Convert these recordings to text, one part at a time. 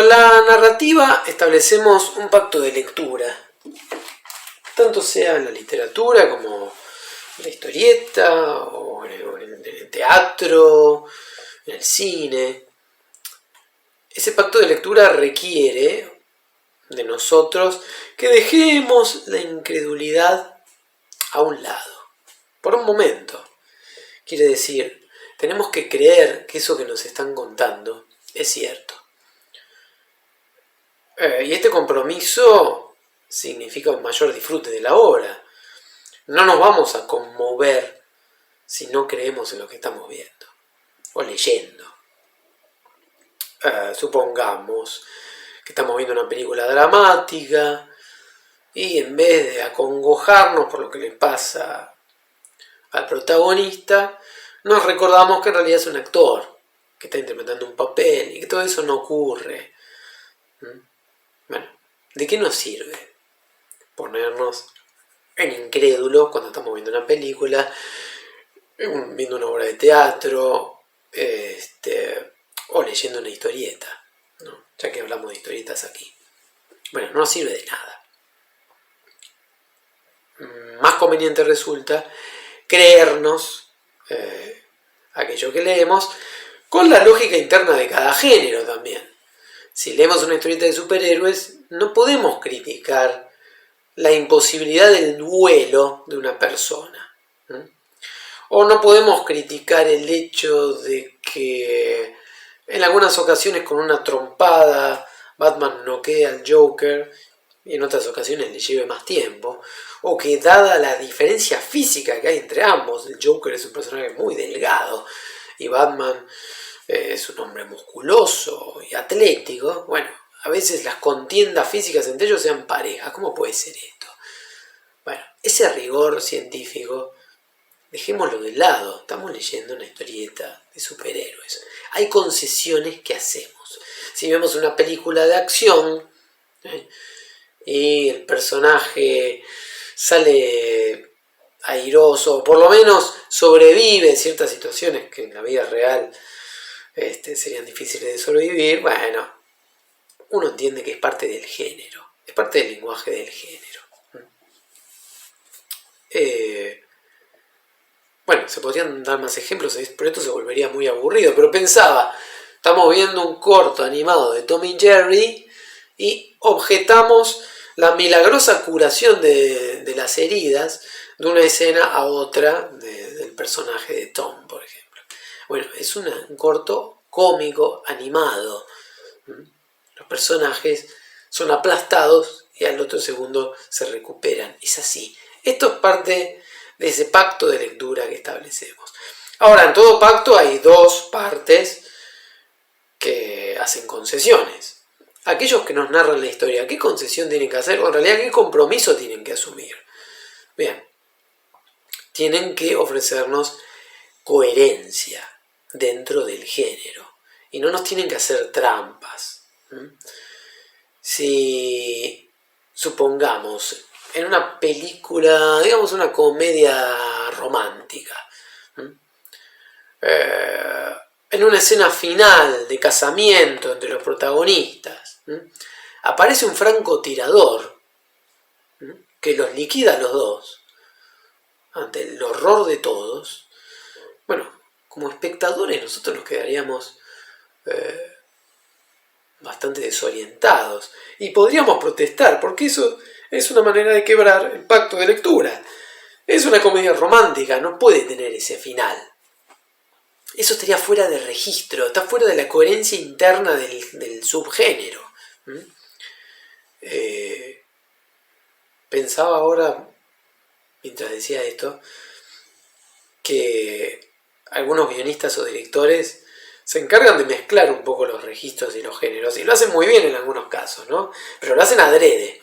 Con la narrativa establecemos un pacto de lectura, tanto sea en la literatura como en la historieta, o en el teatro, en el cine. Ese pacto de lectura requiere de nosotros que dejemos la incredulidad a un lado, por un momento. Quiere decir, tenemos que creer que eso que nos están contando es cierto. Y este compromiso significa un mayor disfrute de la obra. No nos vamos a conmover si no creemos en lo que estamos viendo o leyendo. Supongamos que estamos viendo una película dramática y en vez de acongojarnos por lo que le pasa al protagonista, nos recordamos que en realidad es un actor que está interpretando un papel y que todo eso no ocurre. Bueno, ¿de qué nos sirve ponernos en incrédulo cuando estamos viendo una película, viendo una obra de teatro, o leyendo una historieta, ¿no? Ya que hablamos de historietas aquí? Bueno, no nos sirve de nada. Más conveniente resulta creernos aquello que leemos con la lógica interna de cada género también. Si leemos una historieta de superhéroes, no podemos criticar la imposibilidad del duelo de una persona. O no podemos criticar el hecho de que en algunas ocasiones con una trompada Batman noquee al Joker y en otras ocasiones le lleve más tiempo. O que dada la diferencia física que hay entre ambos, el Joker es un personaje muy delgado y Batman es un hombre musculoso y atlético, bueno, a veces las contiendas físicas entre ellos sean parejas. ¿Cómo puede ser esto? Bueno, ese rigor científico dejémoslo de lado. Estamos leyendo una historieta de superhéroes. Hay concesiones que hacemos. Si vemos una película de acción y el personaje sale airoso, o por lo menos sobrevive en ciertas situaciones que en la vida real serían difíciles de sobrevivir, bueno, uno entiende que es parte del género, es parte del lenguaje del género. Bueno, se podrían dar más ejemplos, pero esto se volvería muy aburrido, pero pensaba, estamos viendo un corto animado de Tom y Jerry y objetamos la milagrosa curación de las heridas de una escena a otra del personaje de Tom, por ejemplo. Bueno, es un corto cómico animado. Los personajes son aplastados y al otro segundo se recuperan. Es así. Esto es parte de ese pacto de lectura que establecemos. Ahora, en todo pacto hay dos partes que hacen concesiones. Aquellos que nos narran la historia, ¿qué concesión tienen que hacer? O en realidad, ¿qué compromiso tienen que asumir? Bien, tienen que ofrecernos coherencia dentro del género y no nos tienen que hacer trampas. Si supongamos en una película, digamos una comedia romántica, en una escena final de casamiento entre los protagonistas, aparece un francotirador que los liquida a los dos ante el horror de todos. Bueno, como espectadores nosotros nos quedaríamos bastante desorientados y podríamos protestar, porque eso es una manera de quebrar el pacto de lectura. Es una comedia romántica, no puede tener ese final. Eso estaría fuera de registro, está fuera de la coherencia interna del subgénero. Pensaba ahora, mientras decía esto, que algunos guionistas o directores se encargan de mezclar un poco los registros y los géneros, y lo hacen muy bien en algunos casos, ¿no? Pero lo hacen adrede.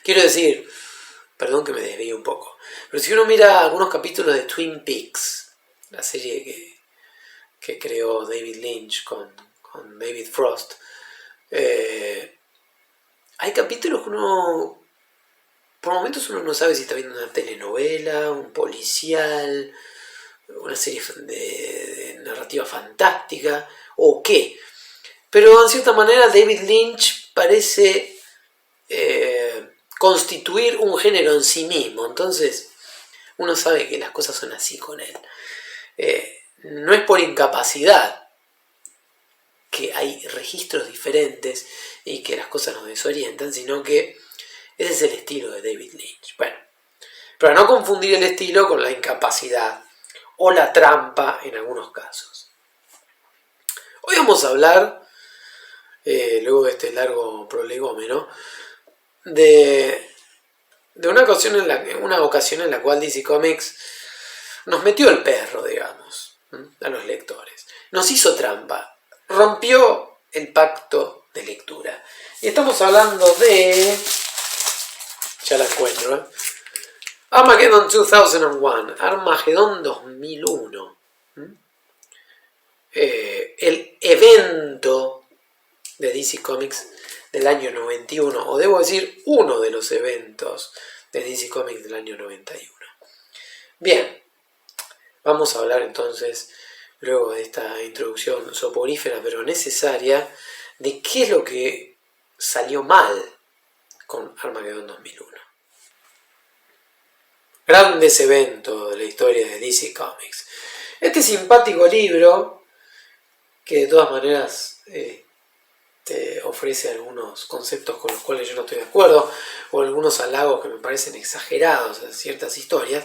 Quiero decir, perdón que me desvíe un poco, pero si uno mira algunos capítulos de Twin Peaks, la serie que creó David Lynch con David Frost, hay capítulos que uno, por momentos uno no sabe si está viendo una telenovela, un policial, una serie de narrativa fantástica o qué. pero en cierta manera David Lynch parece constituir un género en sí mismo. Entonces uno sabe que las cosas son así con él. No es por incapacidad que hay registros diferentes y que las cosas nos desorientan, sino que ese es el estilo de David Lynch. Bueno, pero no confundir el estilo con la incapacidad o la trampa en algunos casos. Hoy vamos a hablar, luego de este largo prolegómeno, de una ocasión en la cual DC Comics nos metió el perro, digamos, a los lectores. Nos hizo trampa, rompió el pacto de lectura. Y estamos hablando de... ya la encuentro, Armageddon 2001, Armagedón 2001. El evento de DC Comics del año 91, o debo decir, uno de los eventos de DC Comics del año 91. Bien, vamos a hablar entonces, luego de esta introducción soporífera pero necesaria, de qué es lo que salió mal con Armageddon 2001. Grandes eventos de la historia de DC Comics. Este simpático libro, que de todas maneras te ofrece algunos conceptos con los cuales yo no estoy de acuerdo, o algunos halagos que me parecen exagerados a ciertas historias,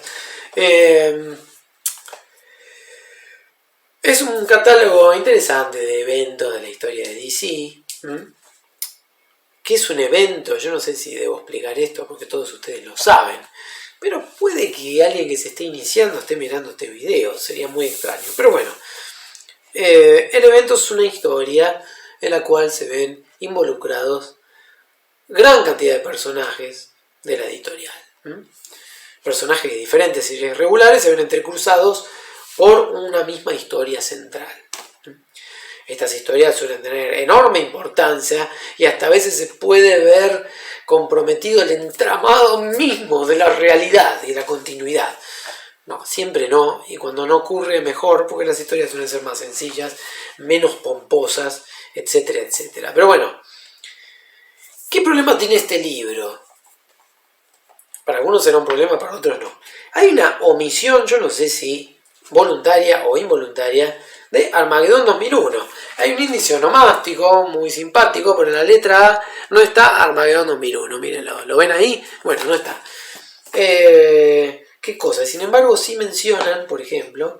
es un catálogo interesante de eventos de la historia de DC. ¿Qué es un evento? Yo no sé si debo explicar esto porque todos ustedes lo saben, pero puede que alguien que se esté iniciando esté mirando este video, sería muy extraño. Pero bueno, el evento es una historia en la cual se ven involucrados gran cantidad de personajes de la editorial. Personajes de diferentes series regulares se ven entrecruzados por una misma historia central. Estas historias suelen tener enorme importancia y hasta a veces se puede ver comprometido el entramado mismo de la realidad y la continuidad. No, siempre no, y cuando no ocurre mejor, porque las historias suelen ser más sencillas, menos pomposas, etcétera, etcétera. Pero bueno, ¿qué problema tiene este libro? Para algunos será un problema, para otros no. Hay una omisión, yo no sé si voluntaria o involuntaria, de Armageddon 2001. Hay un índice onomástico muy simpático, pero en la letra A no está Armageddon 2001. Mírenlo, ¿lo ven ahí? Bueno, no está. ¿Qué cosa? Sin embargo, sí mencionan, por ejemplo,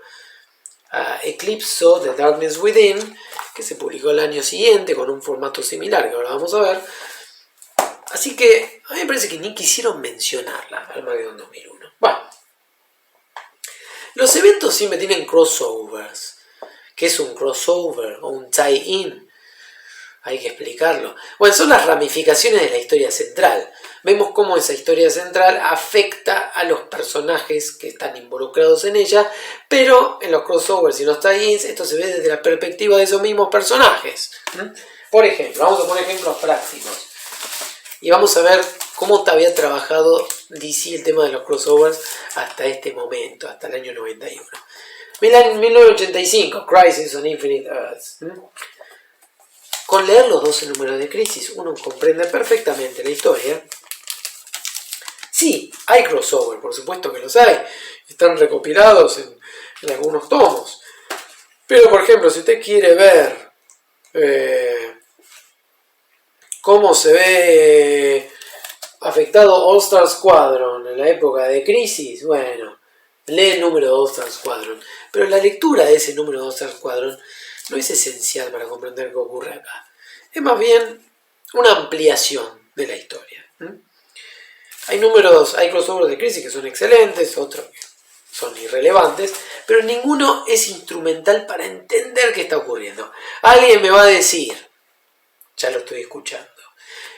a Eclipse of the Darkness Within, que se publicó el año siguiente con un formato similar, que ahora vamos a ver. Así que a mí me parece que ni quisieron mencionarla, Armageddon 2001. Bueno, los eventos siempre tienen crossovers. ¿Qué es un crossover o un tie-in? Hay que explicarlo. Bueno, son las ramificaciones de la historia central. Vemos cómo esa historia central afecta a los personajes que están involucrados en ella, pero en los crossovers y los tie-ins esto se ve desde la perspectiva de esos mismos personajes. Por ejemplo, vamos a poner ejemplos prácticos. Y vamos a ver cómo había trabajado DC el tema de los crossovers hasta este momento, hasta el año 91. 1985, Crisis on Infinite Earths. Con leer los 12 números de Crisis uno comprende perfectamente la historia. Sí, hay crossover, por supuesto que los hay. Están recopilados en algunos tomos. Pero, por ejemplo, si usted quiere ver cómo se ve afectado All Star Squadron en la época de Crisis, bueno, lee el número de All Star Squadron. Pero la lectura de ese número de All Star Squadron no es esencial para comprender qué ocurre acá. Es más bien una ampliación de la historia. Hay crossovers de Crisis que son excelentes, otros que son irrelevantes, pero ninguno es instrumental para entender qué está ocurriendo. Alguien me va a decir, ya lo estoy escuchando,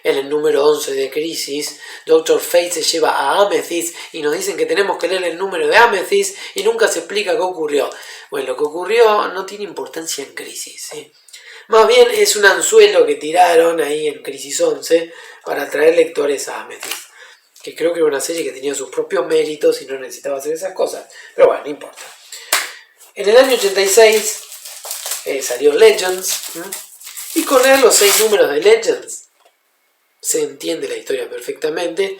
en el número 11 de Crisis, Dr. Fate se lleva a Amethyst y nos dicen que tenemos que leer el número de Amethyst y nunca se explica qué ocurrió. Bueno, lo que ocurrió no tiene importancia en Crisis, ¿sí? Más bien es un anzuelo que tiraron ahí en Crisis 11 para atraer lectores a Amethyst, que creo que era una serie que tenía sus propios méritos y no necesitaba hacer esas cosas. Pero bueno, no importa. En el año 86 salió Legends. Y con leer los 6 números de Legends se entiende la historia perfectamente.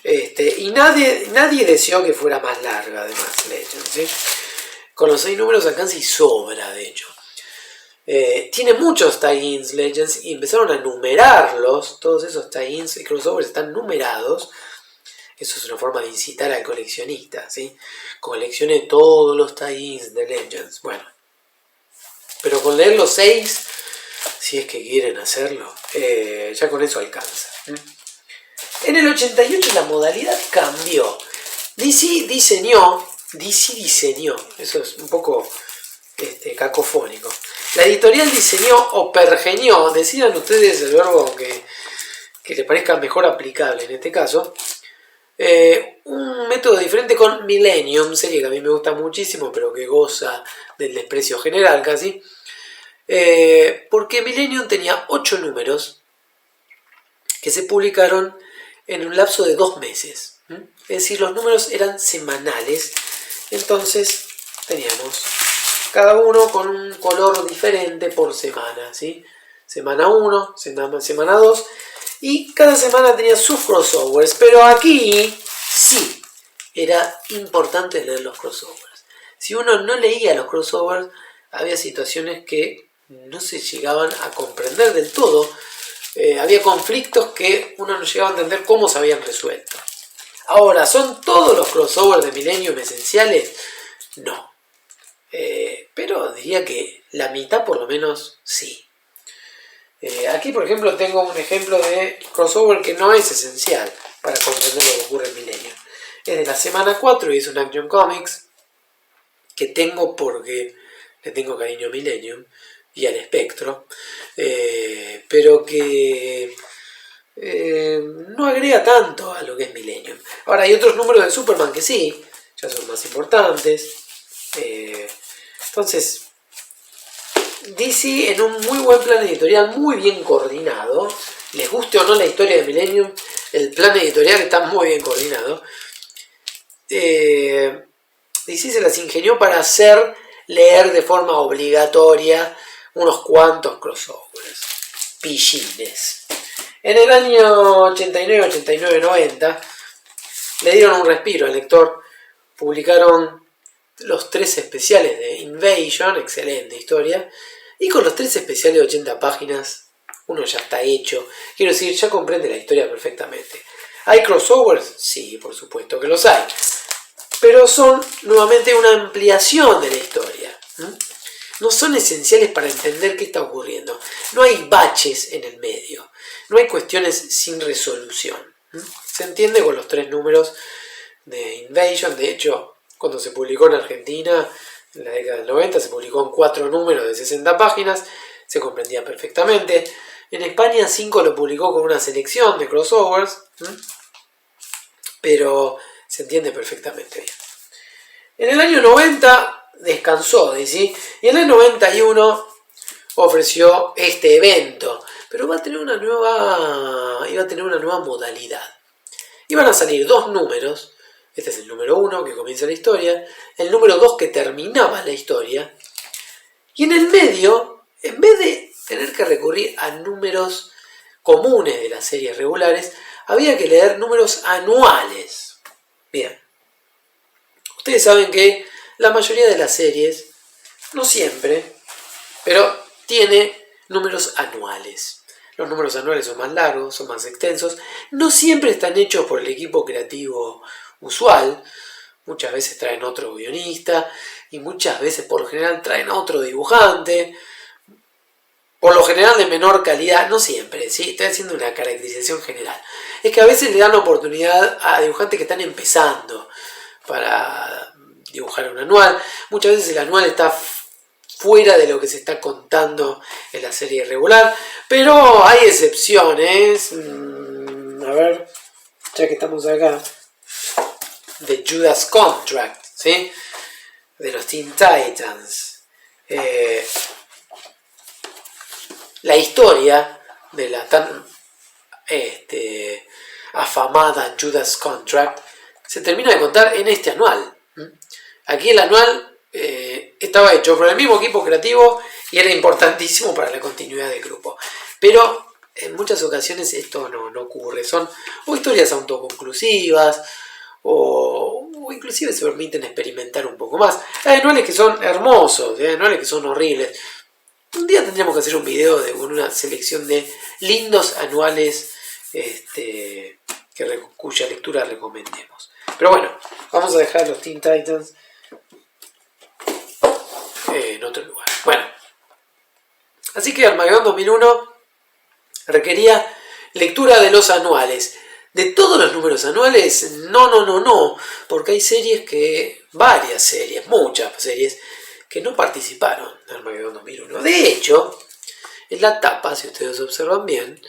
Y nadie deseó que fuera más larga, además, Legends, ¿sí? Con los 6 números alcanza y sobra, de hecho. Tiene muchos tie-ins Legends y empezaron a numerarlos. Todos esos tie-ins y crossovers están numerados. Eso es una forma de incitar al coleccionista, ¿sí? Coleccione todos los tie-ins de Legends. Bueno, pero con leer los 6, si es que quieren hacerlo, ya con eso alcanza. En el 88 la modalidad cambió. DC diseñó, eso es un poco cacofónico. La editorial diseñó o pergeñó, decidan ustedes el verbo que les parezca mejor aplicable en este caso, un método diferente con Millennium, serie que a mí me gusta muchísimo, pero que goza del desprecio general casi, porque Millennium tenía 8 números que se publicaron en un lapso de 2 meses. Es decir, los números eran semanales, entonces teníamos cada uno con un color diferente por semana, ¿sí? Semana 1, semana 2, y cada semana tenía sus crossovers, pero aquí sí era importante leer los crossovers. Si uno no leía los crossovers, había situaciones que no se llegaban a comprender del todo. Había conflictos que uno no llegaba a entender cómo se habían resuelto. Ahora, ¿son todos los crossovers de Millennium esenciales? No. Pero diría que la mitad por lo menos sí. Aquí, por ejemplo, tengo un ejemplo de crossover que no es esencial para comprender lo que ocurre en Millennium. Es de la semana 4 y es un Action Comics que tengo porque le tengo cariño a Millennium y al Espectro, pero que no agrega tanto a lo que es Millennium. Ahora, hay otros números de Superman que sí, ya son más importantes. Entonces, DC en un muy buen plan editorial, muy bien coordinado. Les guste o no la historia de Millennium, el plan editorial está muy bien coordinado. DC se las ingenió para hacer leer de forma obligatoria unos cuantos crossovers, pillines. En el año 89, 89, 90 le dieron un respiro al lector, publicaron los 3 especiales de Invasion, excelente historia, y con los 3 especiales de 80 páginas uno ya está hecho, quiero decir, ya comprende la historia perfectamente. ¿Hay crossovers? Sí, por supuesto que los hay, pero son nuevamente una ampliación de la historia. No son esenciales para entender qué está ocurriendo. No hay baches en el medio, no hay cuestiones sin resolución. Se entiende con los 3 números de Invasion. De hecho, cuando se publicó en Argentina, en la década del 90, se publicó en 4 números de 60 páginas, se comprendía perfectamente. En España 5 lo publicó con una selección de crossovers, pero se entiende perfectamente bien. En el año 90 descansó DC, y en el 91 ofreció este evento, pero iba a tener una nueva modalidad. Iban a salir 2 números. Este es el número 1 que comienza la historia, el número 2 que terminaba la historia, y en el medio, en vez de tener que recurrir a números comunes de las series regulares, había que leer números anuales. Bien, ustedes saben que la mayoría de las series, no siempre, pero tiene números anuales. Los números anuales son más largos, son más extensos, no siempre están hechos por el equipo creativo usual, muchas veces traen otro guionista y muchas veces por lo general traen otro dibujante, por lo general de menor calidad, no siempre, ¿sí? Estoy haciendo una caracterización general. Es que a veces le dan oportunidad a dibujantes que están empezando para dibujar un anual, muchas veces el anual está fuera de lo que se está contando en la serie regular, pero hay excepciones. A ver, ya que estamos acá, de Judas Contract, ¿sí? De los Teen Titans. La historia de la tan afamada Judas Contract se termina de contar en este anual. Aquí el anual estaba hecho por el mismo equipo creativo y era importantísimo para la continuidad del grupo. Pero en muchas ocasiones esto no ocurre, son o historias autoconclusivas, o inclusive se permiten experimentar un poco más. Hay anuales que son hermosos, hay anuales que son horribles. Un día tendríamos que hacer un video con una selección de lindos anuales cuya lectura recomendemos. Pero bueno, vamos a dejar los Teen Titans en otro lugar. Bueno, así que Armageddon 2001 requería lectura de los anuales. De todos los números anuales, no, porque hay muchas series, que no participaron en Armageddon 2001. De hecho, en la tapa, si ustedes observan bien,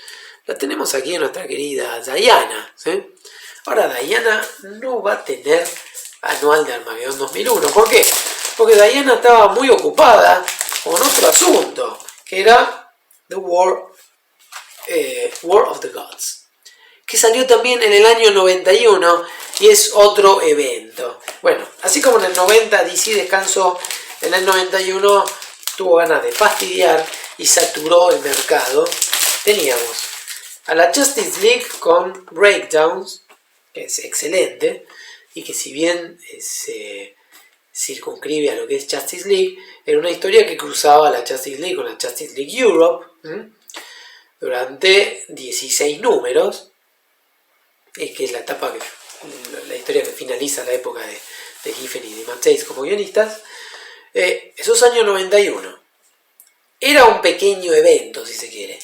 la tenemos aquí en nuestra querida Diana, ¿sí? Ahora, Diana no va a tener anual de Armageddon 2001. ¿Por qué? Porque Diana estaba muy ocupada con otro asunto, que era The War of the Gods, que salió también en el año 91 y es otro evento. Bueno, así como en el 90 DC descansó, en el 91 tuvo ganas de fastidiar y saturó el mercado. Teníamos a la Justice League con Breakdowns, que es excelente, y que si bien se circunscribe a lo que es Justice League, era una historia que cruzaba la Justice League con la Justice League Europe durante 16 números, que es la historia que finaliza la época de Giffen y de Matt Yates como guionistas. Esos años 91 era un pequeño evento, si se quiere.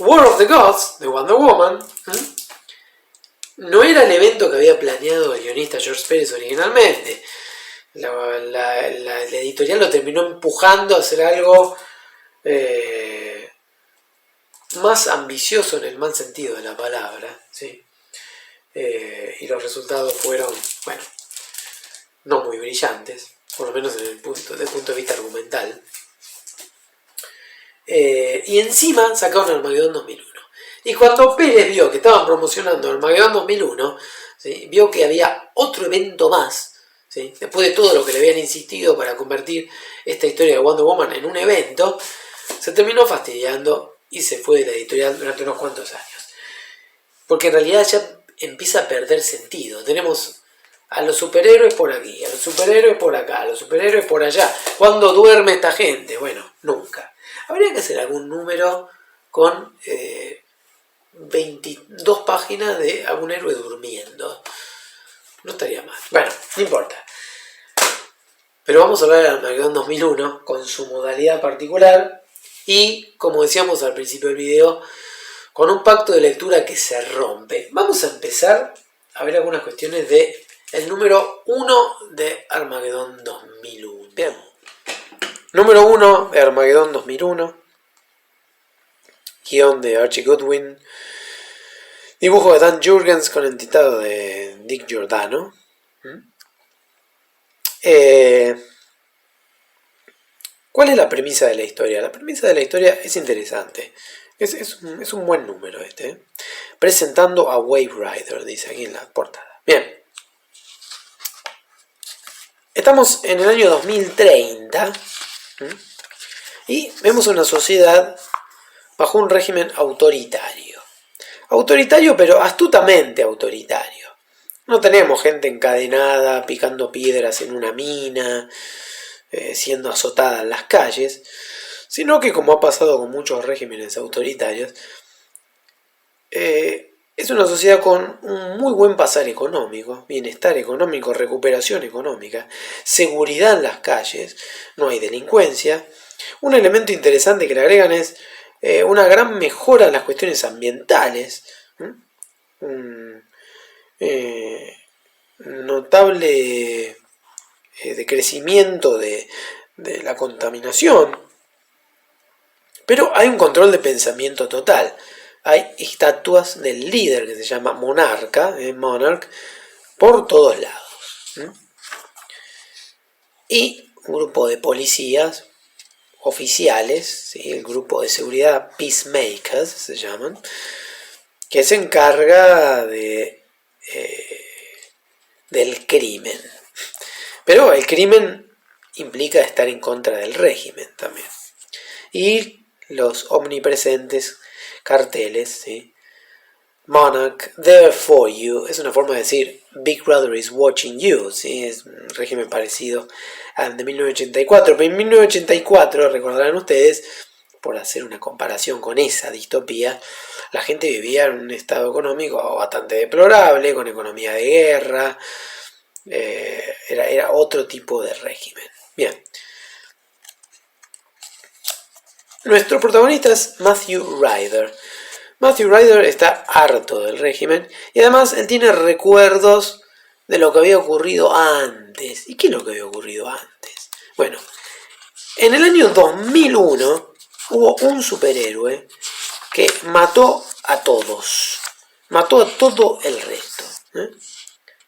War of the Gods de Wonder Woman no era el evento que había planeado el guionista George Pérez originalmente. La editorial lo terminó empujando a hacer algo más ambicioso en el mal sentido de la palabra, ¿sí? Y los resultados fueron, bueno, no muy brillantes, por lo menos desde el punto de vista argumental. Y encima sacaron Armageddon 2001. Y cuando Pérez vio que estaban promocionando Armageddon 2001, ¿sí?, vio que había otro evento más, ¿sí?, después de todo lo que le habían insistido para convertir esta historia de Wonder Woman en un evento, se terminó fastidiando y se fue de la editorial durante unos cuantos años. Porque en realidad ya empieza a perder sentido. Tenemos a los superhéroes por aquí, a los superhéroes por acá, a los superhéroes por allá. ¿Cuándo duerme esta gente? Bueno, nunca. Habría que hacer algún número con 22 páginas de algún héroe durmiendo. No estaría mal. Bueno, no importa. Pero vamos a hablar de Armageddon 2001 con su modalidad particular y, como decíamos al principio del video, con un pacto de lectura que se rompe. Vamos a empezar a ver algunas cuestiones de el número 1 de Armageddon 2001. Bien. Número 1 de Armageddon 2001. Guión de Archie Goodwin. Dibujo de Dan Jurgens con el tintado de Dick Giordano. ¿Cuál es la premisa de la historia? La premisa de la historia es interesante. Es un buen número este. Presentando a Wave Rider, dice aquí en la portada. Bien. Estamos en el año 2030 y vemos una sociedad bajo un régimen autoritario. Autoritario, pero astutamente autoritario. No tenemos gente encadenada, picando piedras en una mina, siendo azotada en las calles, sino que, como ha pasado con muchos regímenes autoritarios, es una sociedad con un muy buen pasar económico, bienestar económico, recuperación económica, seguridad en las calles, no hay delincuencia. Un elemento interesante que le agregan es una gran mejora en las cuestiones ambientales, un notable decrecimiento de la contaminación, pero hay un control de pensamiento total. Hay estatuas del líder que se llama Monarch, por todos lados. Y un grupo de policías oficiales, ¿sí?, el grupo de seguridad Peacemakers se llaman, que se encarga del crimen. Pero el crimen implica estar en contra del régimen también. y los omnipresentes carteles, ¿sí? Monarch, there for you, es una forma de decir Big Brother is watching you, ¿sí? Es un régimen parecido al de 1984, pero en 1984, recordarán ustedes, por hacer una comparación con esa distopía, la gente vivía en un estado económico bastante deplorable, con economía de guerra, era otro tipo de régimen. Bien. Nuestro protagonista es Matthew Ryder. Matthew Ryder está harto del régimen y además él tiene recuerdos de lo que había ocurrido antes. ¿Y qué es lo que había ocurrido antes? Bueno, en el año 2001 hubo un superhéroe que mató a todos. Mató a todo el resto.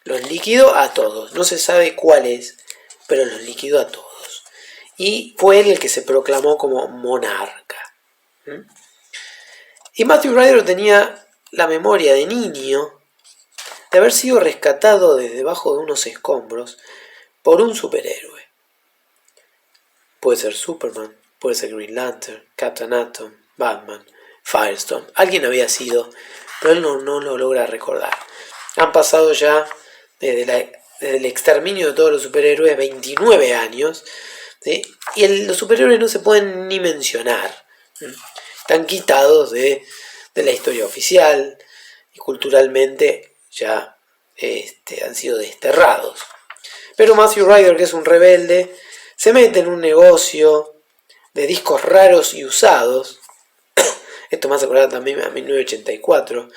Los liquidó a todos. No se sabe cuál es, pero los liquidó a todos. Y fue él el que se proclamó como monarca. Y Matthew Ryder tenía la memoria de niño de haber sido rescatado desde debajo de unos escombros por un superhéroe. Puede ser Superman, puede ser Green Lantern, Captain Atom, Batman, Firestorm. Alguien había sido, pero él no lo logra recordar. Han pasado ya desde el exterminio de todos los superhéroes 29 años, ¿sí? Y los superhéroes no se pueden ni mencionar. Están quitados de la historia oficial y culturalmente ya han sido desterrados. Pero Matthew Ryder, que es un rebelde, se mete en un negocio de discos raros y usados. Esto me hace acordar también a 1984,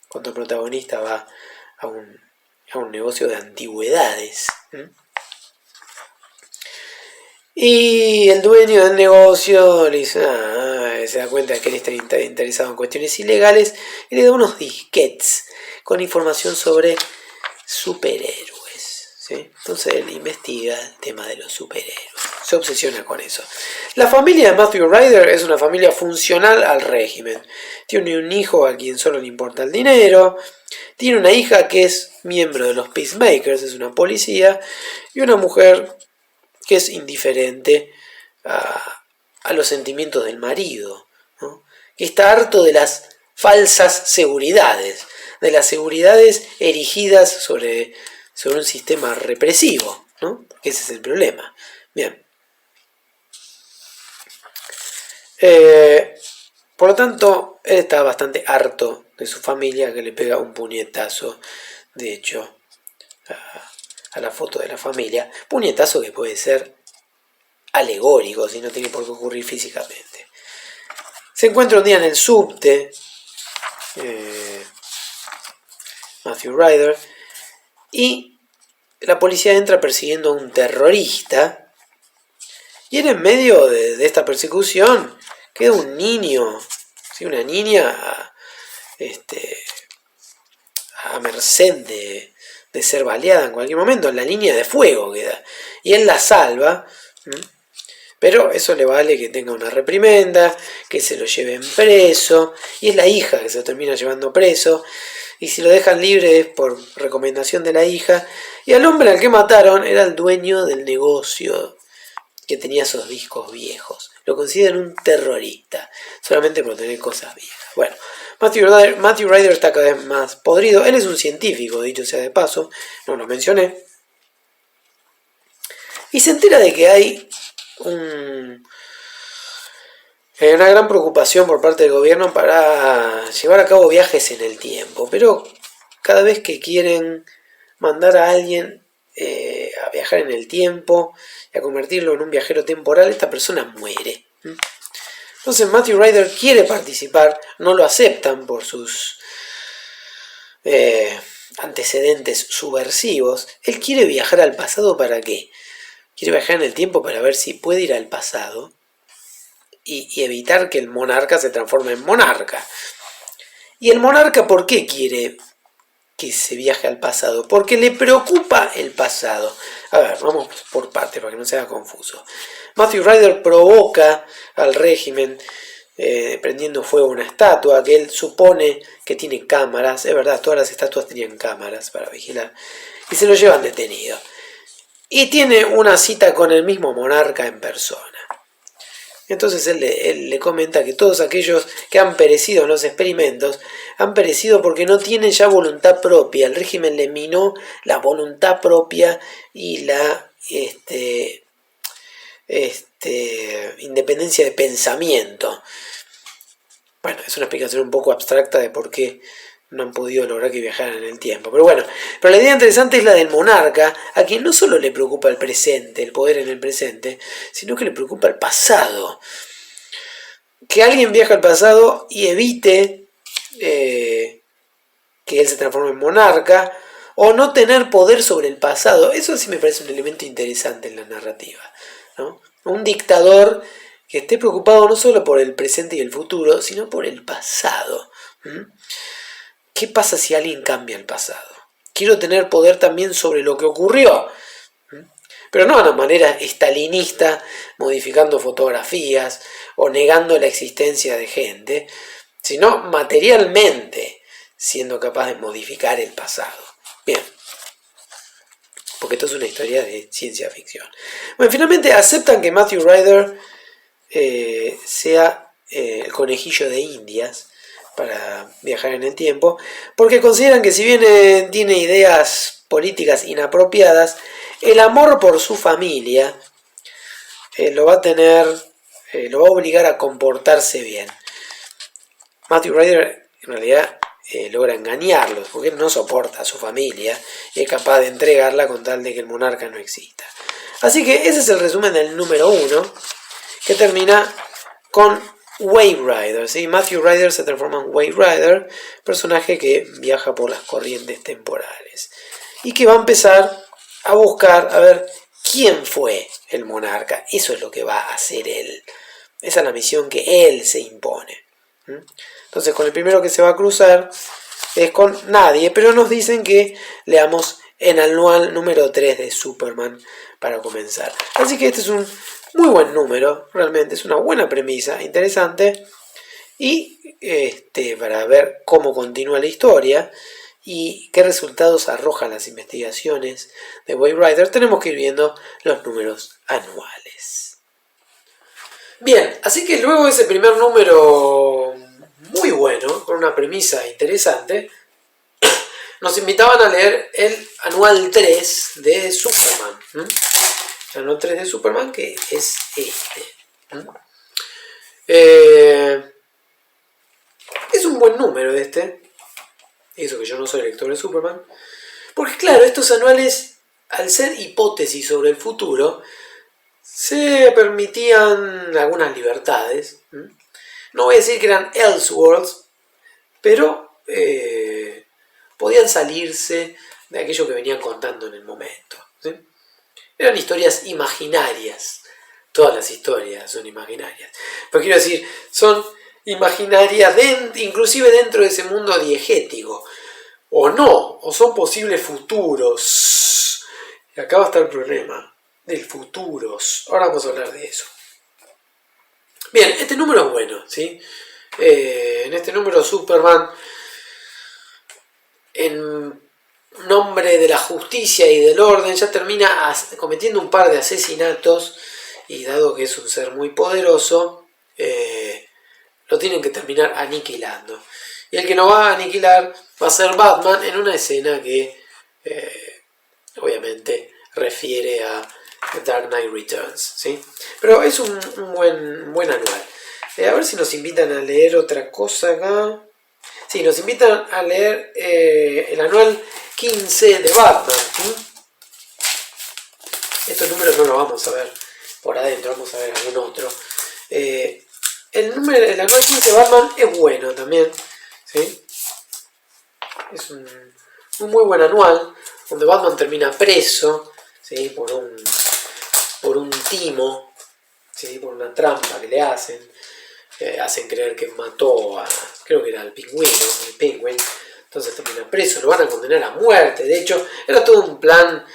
cuando el protagonista va a un negocio de antigüedades. Y el dueño del negocio le dice, se da cuenta de que él está interesado en cuestiones ilegales y le da unos disquetes con información sobre superhéroes, ¿sí? Entonces él investiga el tema de los superhéroes, se obsesiona con eso. La familia de Matthew Ryder es una familia funcional al régimen. Tiene un hijo a quien solo le importa el dinero, tiene una hija que es miembro de los Peacemakers, es una policía, y una mujer que es indiferente a los sentimientos del marido, ¿no? Que está harto de las falsas seguridades, de las seguridades erigidas sobre un sistema represivo, ¿no? Porque ese es el problema. Bien. Por lo tanto, él está bastante harto de su familia, que le pega un puñetazo, de hecho, a la foto de la familia. Puñetazo que puede ser alegórico, si no tiene por qué ocurrir físicamente. Se encuentra un día en el subte, Matthew Ryder, y la policía entra persiguiendo a un terrorista, y en medio de esta persecución queda un niño, ¿sí? Una niña a merced de ser baleada en cualquier momento, en la línea de fuego queda, y él la salva, pero eso le vale que tenga una reprimenda, que se lo lleven preso, y es la hija que se lo termina llevando preso, y si lo dejan libre es por recomendación de la hija, y al hombre al que mataron era el dueño del negocio que tenía esos discos viejos. Lo consideran un terrorista, solamente por tener cosas viejas. Bueno, Matthew Ryder está cada vez más podrido. Él es un científico, dicho sea de paso, no lo mencioné. Y se entera de que hay una gran preocupación por parte del gobierno para llevar a cabo viajes en el tiempo. Pero cada vez que quieren mandar a alguien a viajar en el tiempo y a convertirlo en un viajero temporal, esta persona muere. Entonces Matthew Ryder quiere participar, no lo aceptan por sus antecedentes subversivos. Él quiere viajar al pasado. ¿Para qué? Quiere viajar en el tiempo para ver si puede ir al pasado y evitar que el monarca se transforme en monarca. ¿Y el monarca por qué quiere que se viaje al pasado? Porque le preocupa el pasado. A ver, vamos por partes para que no sea confuso. Matthew Ryder provoca al régimen prendiendo fuego a una estatua que él supone que tiene cámaras. Es verdad, todas las estatuas tenían cámaras para vigilar. Y se lo llevan detenido. Y tiene una cita con el mismo monarca en persona. Entonces él le comenta que todos aquellos que han perecido en los experimentos han perecido porque no tienen ya voluntad propia. El régimen le minó la voluntad propia y la independencia de pensamiento. Bueno, es una explicación un poco abstracta de por qué no han podido lograr que viajaran en el tiempo. Pero bueno, pero la idea interesante es la del monarca, a quien no solo le preocupa el presente, el poder en el presente, sino que le preocupa el pasado. Que alguien viaje al pasado y evite que él se transforme en monarca, o no tener poder sobre el pasado. Eso sí me parece un elemento interesante en la narrativa, ¿no? Un dictador que esté preocupado no solo por el presente y el futuro, sino por el pasado. ¿Qué pasa si alguien cambia el pasado? Quiero tener poder también sobre lo que ocurrió, pero no de una manera estalinista, modificando fotografías o negando la existencia de gente, sino materialmente, siendo capaz de modificar el pasado. Bien, porque esto es una historia de ciencia ficción. Bueno, finalmente aceptan que Matthew Ryder sea el conejillo de Indias para viajar en el tiempo, porque consideran que si bien tiene ideas políticas inapropiadas, el amor por su familia lo va a obligar a comportarse bien. Matthew Ryder en realidad logra engañarlos, porque él no soporta a su familia y es capaz de entregarla con tal de que el monarca no exista. Así que ese es el resumen del número 1, que termina con Wave Rider, ¿sí? Matthew Ryder se transforma en Wave Rider, personaje que viaja por las corrientes temporales y que va a empezar a buscar a ver quién fue el monarca. Eso es lo que va a hacer él. Esa es la misión que él se impone. Entonces, con el primero que se va a cruzar es con nadie, pero nos dicen que leamos en anual número 3 de Superman para comenzar. Así que este es un muy buen número, realmente es una buena premisa, interesante, y para ver cómo continúa la historia y qué resultados arrojan las investigaciones de Wave Rider, tenemos que ir viendo los números anuales. Bien, así que luego de ese primer número muy bueno, con una premisa interesante, nos invitaban a leer el anual 3 de Superman. El anual 3 de Superman, que es este. Es un buen número este. Eso que yo no soy lector de Superman. Porque claro, estos anuales, al ser hipótesis sobre el futuro, se permitían algunas libertades. No voy a decir que eran Elseworlds, pero podían salirse de aquello que venían contando en el momento, ¿sí? Eran historias imaginarias. Todas las historias son imaginarias. Pero quiero decir, son imaginarias inclusive dentro de ese mundo diegético. O no, o son posibles futuros. Y acá va a estar el problema del futuros. Ahora vamos a hablar de eso. Bien, este número es bueno, ¿sí? En este número Superman, en nombre de la justicia y del orden, ya termina cometiendo un par de asesinatos, y dado que es un ser muy poderoso, lo tienen que terminar aniquilando. Y el que no va a aniquilar va a ser Batman, en una escena que obviamente refiere a Dark Knight Returns, ¿sí? Pero es un buen anual. A ver si nos invitan a leer otra cosa acá. Sí, nos invitan a leer el anual 15 de Batman. Estos números no los vamos a ver por adentro, vamos a ver algún otro. El anual 15 de Batman es bueno también, ¿sí? Es un muy buen anual, donde Batman termina preso, ¿sí? por un timo, ¿sí? Por una trampa que le hacen. Hacen creer que mató creo que era el pingüino, el Penguin. Entonces termina preso, lo van a condenar a muerte. De hecho, era todo un plan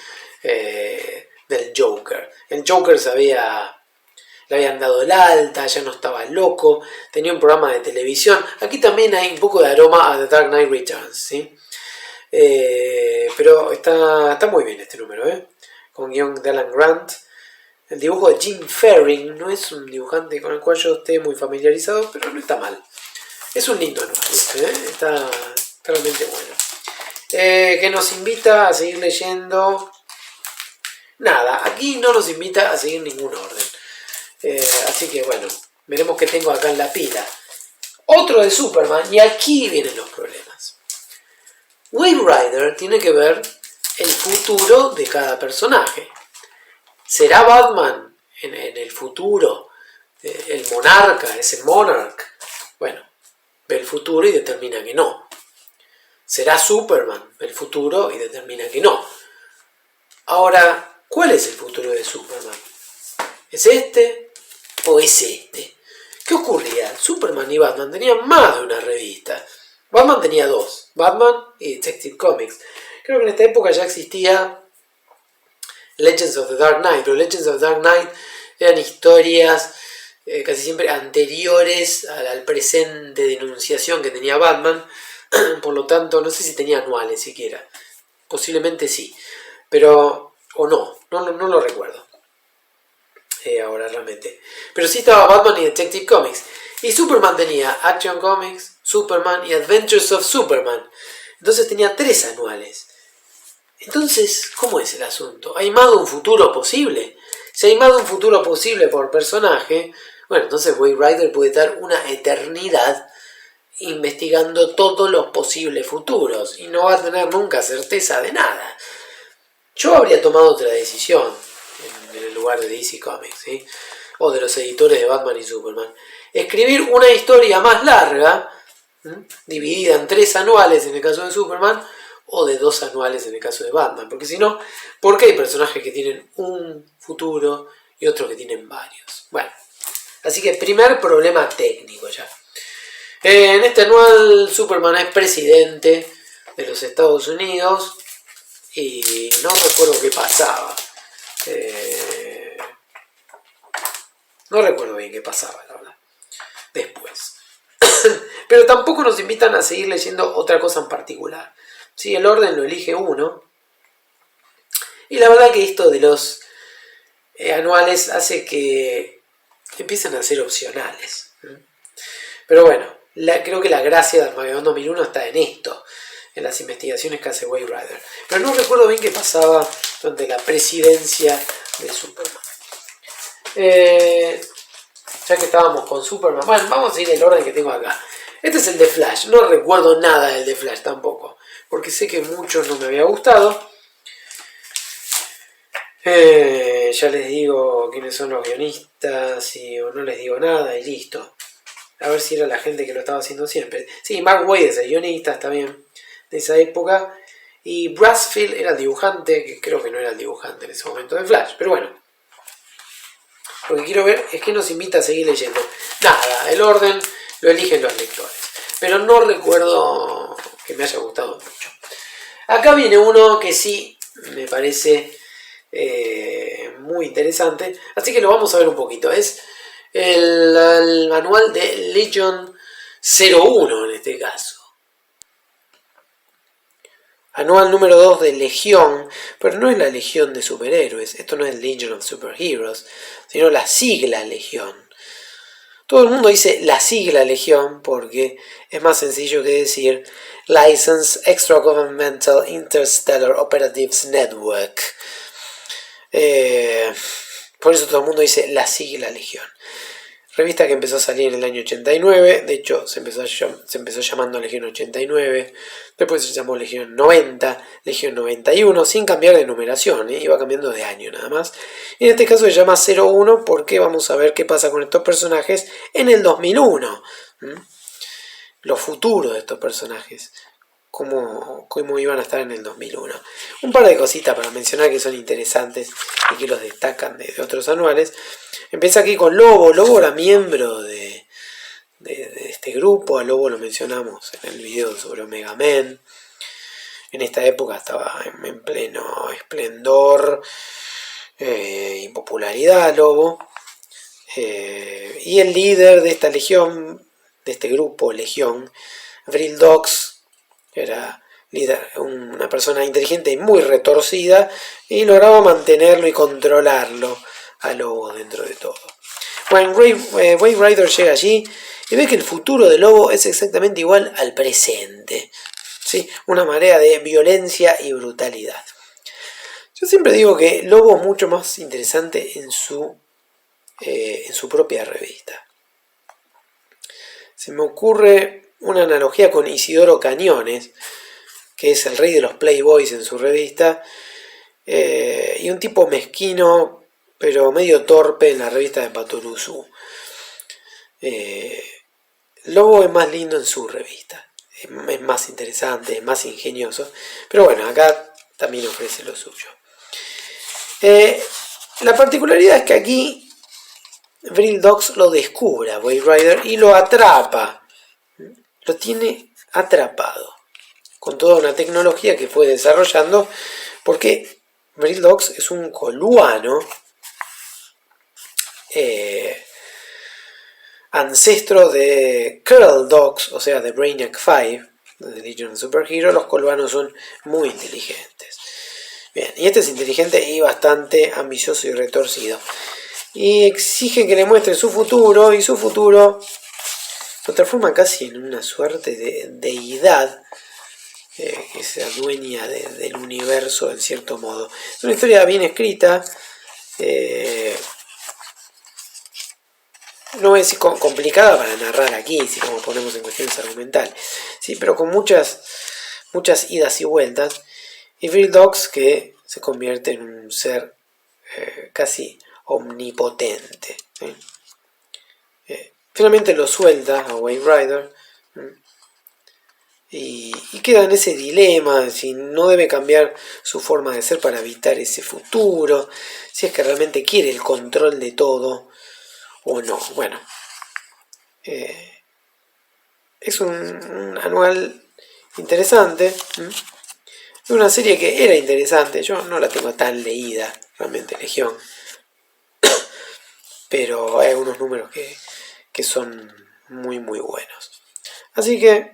del Joker. El Joker le habían dado el alta, ya no estaba loco, tenía un programa de televisión. Aquí también hay un poco de aroma a The Dark Knight Returns, ¿sí? Pero está muy bien este número, con guión de Alan Grant. El dibujo de Jim Ferring no es un dibujante con el cual yo esté muy familiarizado, pero no está mal. Es un lindo anual, está realmente bueno. Que nos invita a seguir leyendo. Nada, aquí no nos invita a seguir ningún orden. Así que bueno, veremos qué tengo acá en la pila. Otro de Superman, y aquí vienen los problemas. Wave Rider tiene que ver el futuro de cada personaje. ¿Será Batman en el futuro el monarca, ese Monarch? Bueno, ve el futuro y determina que no. ¿Será Superman el futuro y determina que no? Ahora, ¿cuál es el futuro de Superman? ¿Es este o es este? ¿Qué ocurría? Superman y Batman tenían más de una revista. Batman tenía dos, Batman y Detective Comics. Creo que en esta época ya existía Legends of the Dark Knight, pero Legends of the Dark Knight eran historias casi siempre anteriores al presente de enunciación que tenía Batman. Por lo tanto, no sé si tenía anuales siquiera. Posiblemente sí, pero o no lo recuerdo ahora realmente. Pero sí estaba Batman y Detective Comics. Y Superman tenía Action Comics, Superman y Adventures of Superman. Entonces tenía 3 anuales. Entonces, ¿cómo es el asunto? ¿Hay más de un futuro posible? Si hay más de un futuro posible por personaje, bueno, entonces Wave Rider puede estar una eternidad investigando todos los posibles futuros y no va a tener nunca certeza de nada. Yo habría tomado otra decisión en el lugar de DC Comics, ¿sí? O de los editores de Batman y Superman. Escribir una historia más larga, dividida en 3 anuales en el caso de Superman, o de 2 anuales en el caso de Batman. Porque si no, ¿por qué hay personajes que tienen un futuro y otros que tienen varios? Bueno, así que primer problema técnico ya. En este anual Superman es presidente de los Estados Unidos y no recuerdo qué pasaba. No recuerdo bien qué pasaba, la verdad. Después. Pero tampoco nos invitan a seguir leyendo otra cosa en particular. ¿Sí? El orden lo elige uno. Y la verdad que esto de los anuales hace que empiecen a ser opcionales. Pero bueno, creo que la gracia de Armagedón 2001 está en esto, en las investigaciones que hace Wave Rider. Pero no recuerdo bien qué pasaba durante la presidencia de Superman. Ya que estábamos con Superman, bueno, vamos a seguir el orden que tengo acá. Este es el de Flash, no recuerdo nada del de Flash tampoco, porque sé que muchos no me había gustado. Ya les digo quiénes son los guionistas o no les digo nada y listo. A ver si era la gente que lo estaba haciendo siempre. Sí, Mark Waid es el guionista, está bien, de esa época. Y Brasfield era el dibujante, que creo que no era el dibujante en ese momento de Flash. Pero bueno, lo que quiero ver es que nos invita a seguir leyendo. Nada, el orden lo eligen los lectores. Pero no recuerdo que me haya gustado mucho. Acá viene uno que sí me parece muy interesante. Así que lo vamos a ver un poquito. Es el manual de Legion 01 en este caso. Anual número 2 de Legión, pero no es la Legión de superhéroes, esto no es Legion of Superheroes, sino la sigla Legión. Todo el mundo dice la sigla Legión porque es más sencillo que decir License Extragovernmental Interstellar Operatives Network. Por eso todo el mundo dice la sigla Legión. Revista que empezó a salir en el año 89, de hecho se empezó llamando Legión 89, después se llamó Legión 90, Legión 91, sin cambiar de numeración, iba cambiando de año nada más. Y en este caso se llama 01 porque vamos a ver qué pasa con estos personajes en el 2001. Los futuros de estos personajes, cómo iban a estar en el 2001. Un par de cositas para mencionar que son interesantes y que los destacan de otros anuales. Empieza aquí con Lobo. Lobo era miembro de este grupo. A Lobo lo mencionamos en el video sobre Omega Men. En esta época estaba en pleno esplendor y popularidad Lobo. Y el líder de esta legión, de este grupo Legión, Vril Dox, era líder, una persona inteligente y muy retorcida, y lograba mantenerlo y controlarlo a Lobo dentro de todo. Bueno, Wave Rider llega allí y ve que el futuro de Lobo es exactamente igual al presente. ¿Sí? Una marea de violencia y brutalidad. Yo siempre digo que Lobo es mucho más interesante en su propia revista. Se me ocurre una analogía con Isidoro Cañones, que es el rey de los Playboys en su revista, y un tipo mezquino, pero medio torpe en la revista de Patoruzú. Lobo es más lindo en su revista, es más interesante, es más ingenioso, pero bueno, acá también ofrece lo suyo. La particularidad es que aquí Vril Dox lo descubre a Wave Rider y lo atrapa, lo tiene atrapado, con toda una tecnología que fue desarrollando, porque Vril Dox es un coluano, ancestro de Curl Dogs, o sea de Brainiac 5, de Legion of Superhero. Los coluanos son muy inteligentes. Bien, y este es inteligente y bastante ambicioso y retorcido. Y exige que le muestre su futuro, y su futuro lo transforma casi en una suerte de deidad que se adueña del universo en cierto modo. Es una historia bien escrita. No es complicada para narrar aquí, si como ponemos en cuestiones argumentales, ¿sí? Pero con muchas idas y vueltas. Y Vril Dox, que se convierte en un ser casi omnipotente, ¿sí? Finalmente lo suelta a Wave Rider, y queda en ese dilema si no debe cambiar su forma de ser para evitar ese futuro, si es que realmente quiere el control de todo o no. Bueno, es un anual interesante, de una serie que era interesante. Yo no la tengo tan leída, realmente, Legión, pero hay algunos números que son muy muy buenos. Así que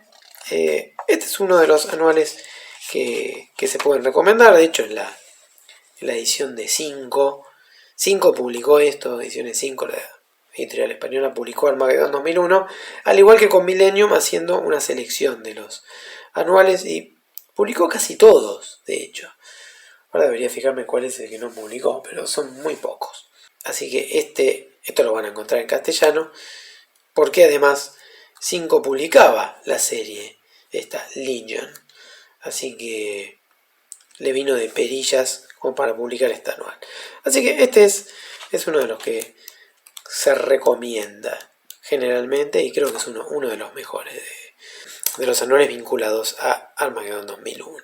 este es uno de los anuales que se pueden recomendar. De hecho, en la edición de 5 publicó esto, ediciones 5, la editorial española publicó Armageddon 2001, al igual que con Millennium, haciendo una selección de los anuales, y publicó casi todos, de hecho. Ahora debería fijarme cuál es el que no publicó, pero son muy pocos. Así que esto lo van a encontrar en castellano, porque además 5 publicaba la serie, esta Legion. Así que le vino de perillas como para publicar esta anual. Así que este es uno de los que se recomienda generalmente, y creo que es uno de los mejores de los anuales vinculados a Armageddon 2001.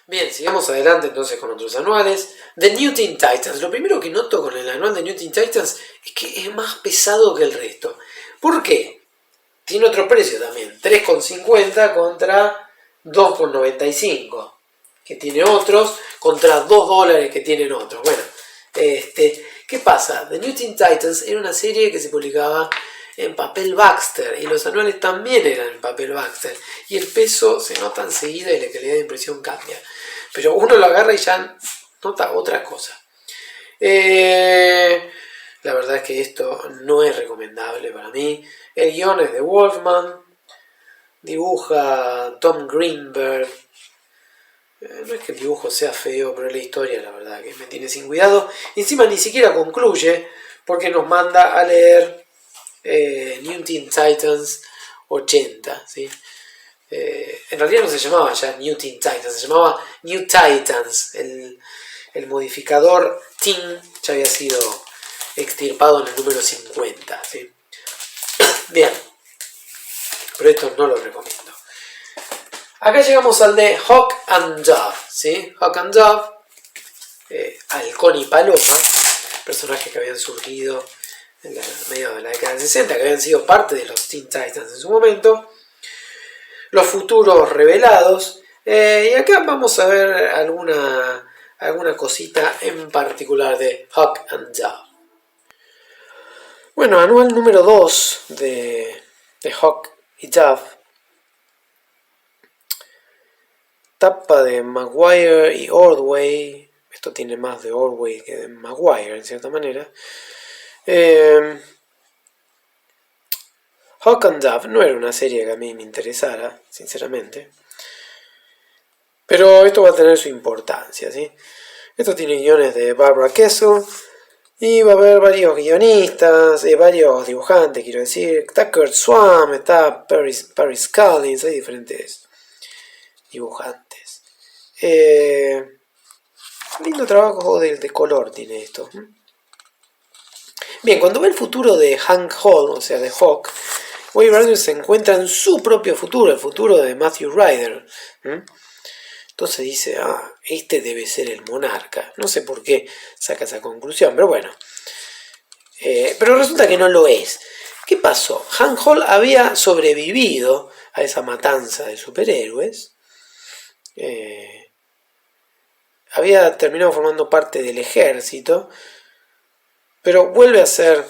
Bien, sigamos adelante entonces con otros anuales. The New Teen Titans. Lo primero que noto con el anual de New Teen Titans es que es más pesado que el resto. ¿Por qué? Tiene otro precio también, 3,50 contra 2,95, que tiene otros, contra 2 dólares que tienen otros. Bueno, ¿qué pasa? The New Teen Titans era una serie que se publicaba en papel Baxter, y los anuales también eran en papel Baxter, y el peso se nota enseguida y la calidad de impresión cambia. Pero uno lo agarra y ya nota otra cosa. La verdad es que esto no es recomendable para mí. El guion es de Wolfman, dibuja Tom Greenberg. No es que el dibujo sea feo, pero la historia, la verdad, que me tiene sin cuidado. Encima ni siquiera concluye, porque nos manda a leer New Teen Titans 80, ¿sí? En realidad no se llamaba ya New Teen Titans, se llamaba New Titans. El modificador Teen ya había sido extirpado en el número 50, ¿sí? Bien, pero esto no lo recomiendo. Acá llegamos al de Hawk and Dove, ¿sí? Hawk and Dove, Halcón y Paloma, personajes que habían surgido en medio de la década de 60, que habían sido parte de los Teen Titans en su momento. Los futuros revelados, y acá vamos a ver alguna cosita en particular de Hawk and Dove. Bueno, anual número 2 de Hawk y Dove. Tapa de Maguire y Ordway, esto tiene más de Ordway que de Maguire en cierta manera. Hawk and Dove no era una serie que a mí me interesara, sinceramente. Pero esto va a tener su importancia, ¿sí? Esto tiene guiones de Barbara Kessel. Y va a haber varios guionistas, varios dibujantes, quiero decir. Está Kurt Swan, está Paris Collins, hay diferentes dibujantes. Lindo trabajo de color tiene esto. Bien, cuando ve el futuro de Hank Hall, o sea de Hawk, Wave Rider se encuentra en su propio futuro, el futuro de Matthew Ryder. Entonces dice, este debe ser el monarca. No sé por qué saca esa conclusión, pero bueno. Pero resulta que no lo es. ¿Qué pasó? Hank Hall había sobrevivido a esa matanza de superhéroes. Había terminado formando parte del ejército. Pero vuelve a ser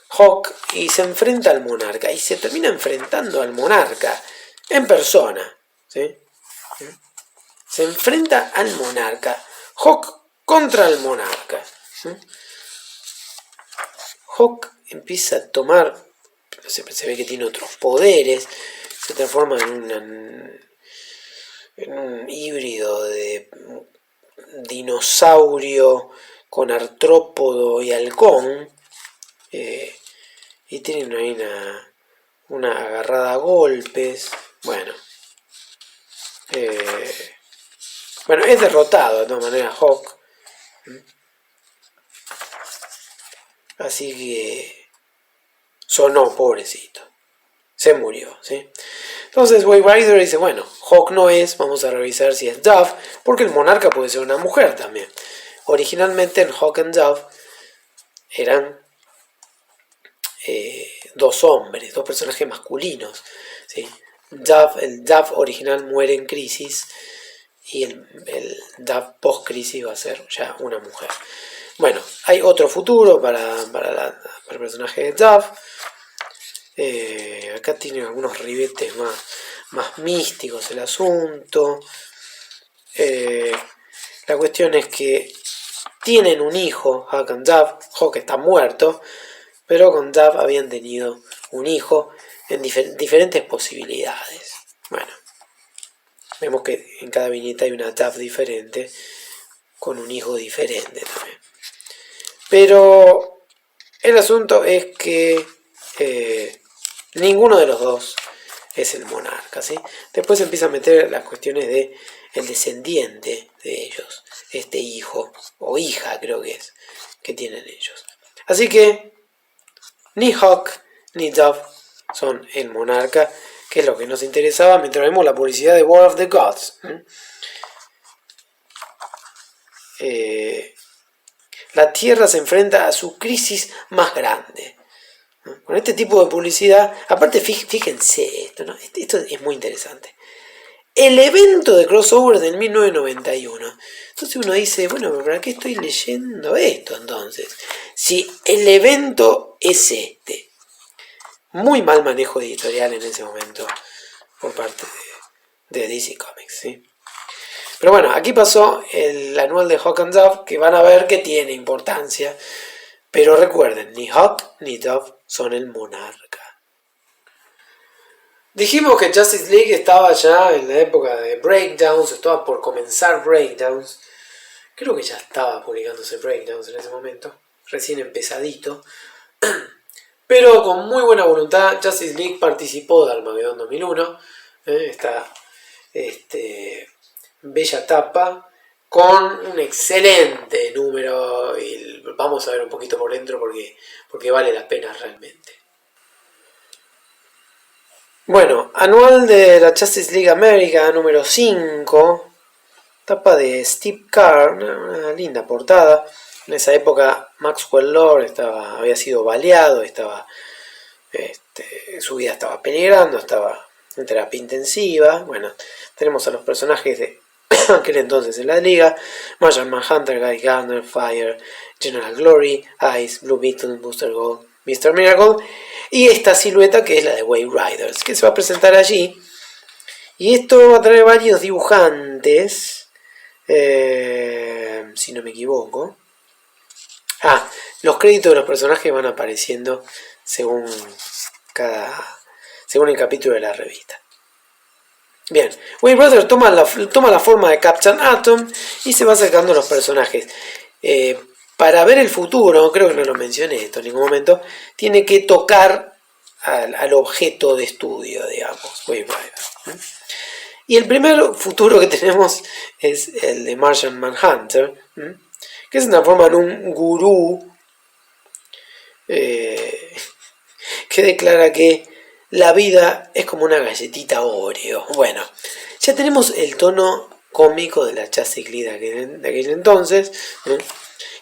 Hawk y se enfrenta al monarca. Y se termina enfrentando al monarca en persona. ¿Sí? Se enfrenta al monarca. Hawk contra el monarca. ¿Sí? Hawk empieza a tomar, se ve que tiene otros poderes, se transforma en un híbrido de dinosaurio con artrópodo y halcón, y tienen ahí una agarrada a golpes. Bueno, es derrotado de todas maneras Hawk. Así que sonó, pobrecito. Se murió, ¿sí? Entonces Wave Rider dice, bueno, Hawk no es, vamos a revisar si es Dove, porque el monarca puede ser una mujer también. Originalmente en Hawk and Dove eran dos hombres, dos personajes masculinos, ¿sí? El Dove original muere en Crisis y el Dove post-Crisis va a ser ya una mujer. Bueno, hay otro futuro para el personaje de Dove. Acá tiene algunos ribetes más místicos el asunto. La cuestión es que tienen un hijo, Hawk and Dove. Hawk está muerto, pero con Dove habían tenido un hijo en diferentes posibilidades. Bueno, vemos que en cada viñeta hay una Dove diferente, con un hijo diferente también. Pero el asunto es que ninguno de los dos es el monarca, ¿sí? Después empieza a meter las cuestiones de el descendiente de ellos, este hijo o hija creo que es, que tienen ellos. Así que ni Hawk ni Dove son el monarca, que es lo que nos interesaba mientras vemos la publicidad de War of the Gods. La Tierra se enfrenta a su crisis más grande. Con este tipo de publicidad, aparte fíjense esto, ¿no? Esto es muy interesante. El evento de crossover del 1991. Entonces uno dice, bueno, pero ¿para qué estoy leyendo esto entonces? Si el evento es este. Muy mal manejo editorial en ese momento por parte de DC Comics, ¿sí? Pero bueno, aquí pasó el anual de Hawk and Dove, que van a ver que tiene importancia. Pero recuerden, ni Hawk ni Dove son el monarca. Dijimos que Justice League estaba ya en la época de Breakdowns, estaba por comenzar Breakdowns. Creo que ya estaba publicándose Breakdowns en ese momento, recién empezadito. Pero con muy buena voluntad, Justice League participó de Armageddon 2001. Esta bella tapa con un excelente número, y vamos a ver un poquito por dentro porque vale la pena realmente. Bueno, anual de la Justice League America número 5, tapa de Steve Carr, una linda portada. En esa época Maxwell Lord había sido baleado, su vida estaba peligrando, estaba en terapia intensiva. Bueno, tenemos a los personajes de aquel entonces en la liga: Martian Manhunter, Guy Gardner, Fire, General Glory, Ice, Blue Beetle, Booster Gold, Mr. Miracle, y esta silueta que es la de Wave Riders, que se va a presentar allí. Y esto va a traer varios dibujantes. Si no me equivoco. Los créditos de los personajes van apareciendo según el capítulo de la revista. Bien, Wayne Brothers toma la forma de Captain Atom y se va acercando a los personajes. Para ver el futuro, creo que no lo mencioné esto en ningún momento, tiene que tocar al objeto de estudio, digamos, Wayne Brothers. Y el primer futuro que tenemos es el de Martian Manhunter, que es una forma de un gurú que declara que la vida es como una galletita Oreo. Bueno, ya tenemos el tono cómico de la Justice League de aquel entonces,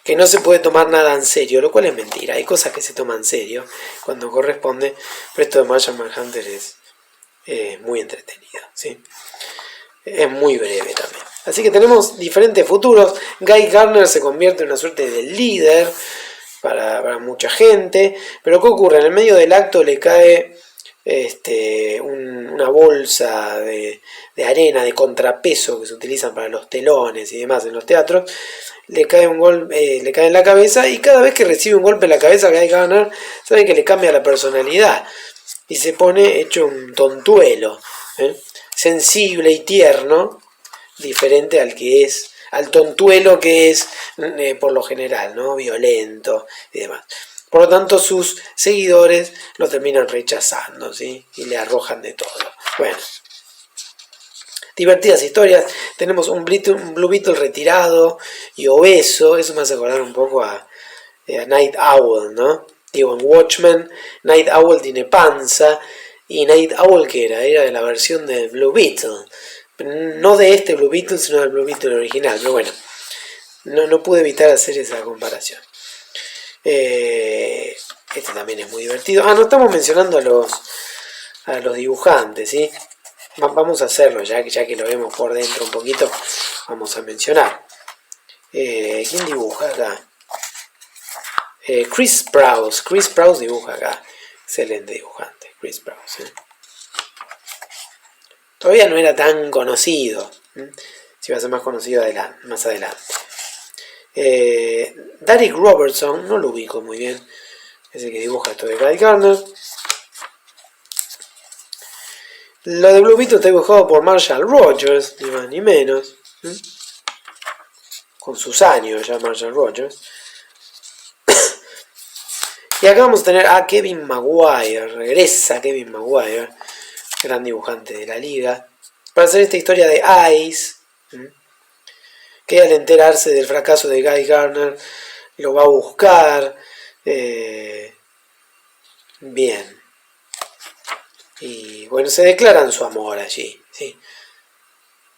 que no se puede tomar nada en serio, lo cual es mentira. Hay cosas que se toman en serio cuando corresponde, pero esto de Martian Manhunter es muy entretenido, ¿sí? Es muy breve también. Así que tenemos diferentes futuros. Guy Gardner se convierte en una suerte de líder para mucha gente. Pero ¿qué ocurre? En el medio del acto le cae una bolsa de arena, de contrapeso que se utilizan para los telones y demás en los teatros. Le cae en la cabeza, y cada vez que recibe un golpe en la cabeza, Guy Gardner sabe que le cambia la personalidad y se pone hecho un tontuelo, sensible y tierno, diferente al tontuelo que es por lo general, ¿no? Violento y demás. Por lo tanto, sus seguidores lo terminan rechazando, ¿sí? Y le arrojan de todo. Bueno, divertidas historias. Tenemos un Blue Beetle retirado y obeso. Eso me hace acordar un poco a Night Owl, ¿no? Digo, en Watchmen, Night Owl tiene panza. Y Night Owl, que era de la versión de Blue Beetle. No de este Blue Beetle, sino del Blue Beetle original. Pero bueno, no pude evitar hacer esa comparación. Este también es muy divertido. No estamos mencionando a los dibujantes, ¿sí? Vamos a hacerlo, ya que lo vemos por dentro un poquito. Vamos a mencionar. ¿Quién dibuja acá? Chris Sprouse. Chris Sprouse dibuja acá. Excelente dibujante, Chris Sprouse. Todavía no era tan conocido. Se va a ser más conocido más adelante. Derek Robertson, no lo ubico muy bien. Es el que dibuja esto de Guy Gardner. Lo de Blue Beetle está dibujado por Marshall Rogers, ni más ni menos. Con sus años ya Marshall Rogers. Y acá vamos a tener a Kevin Maguire. Regresa Kevin Maguire, gran dibujante de la liga, para hacer esta historia de Ice, que al enterarse del fracaso de Guy Gardner lo va a buscar. Bien. Y bueno, se declaran su amor allí, ¿sí?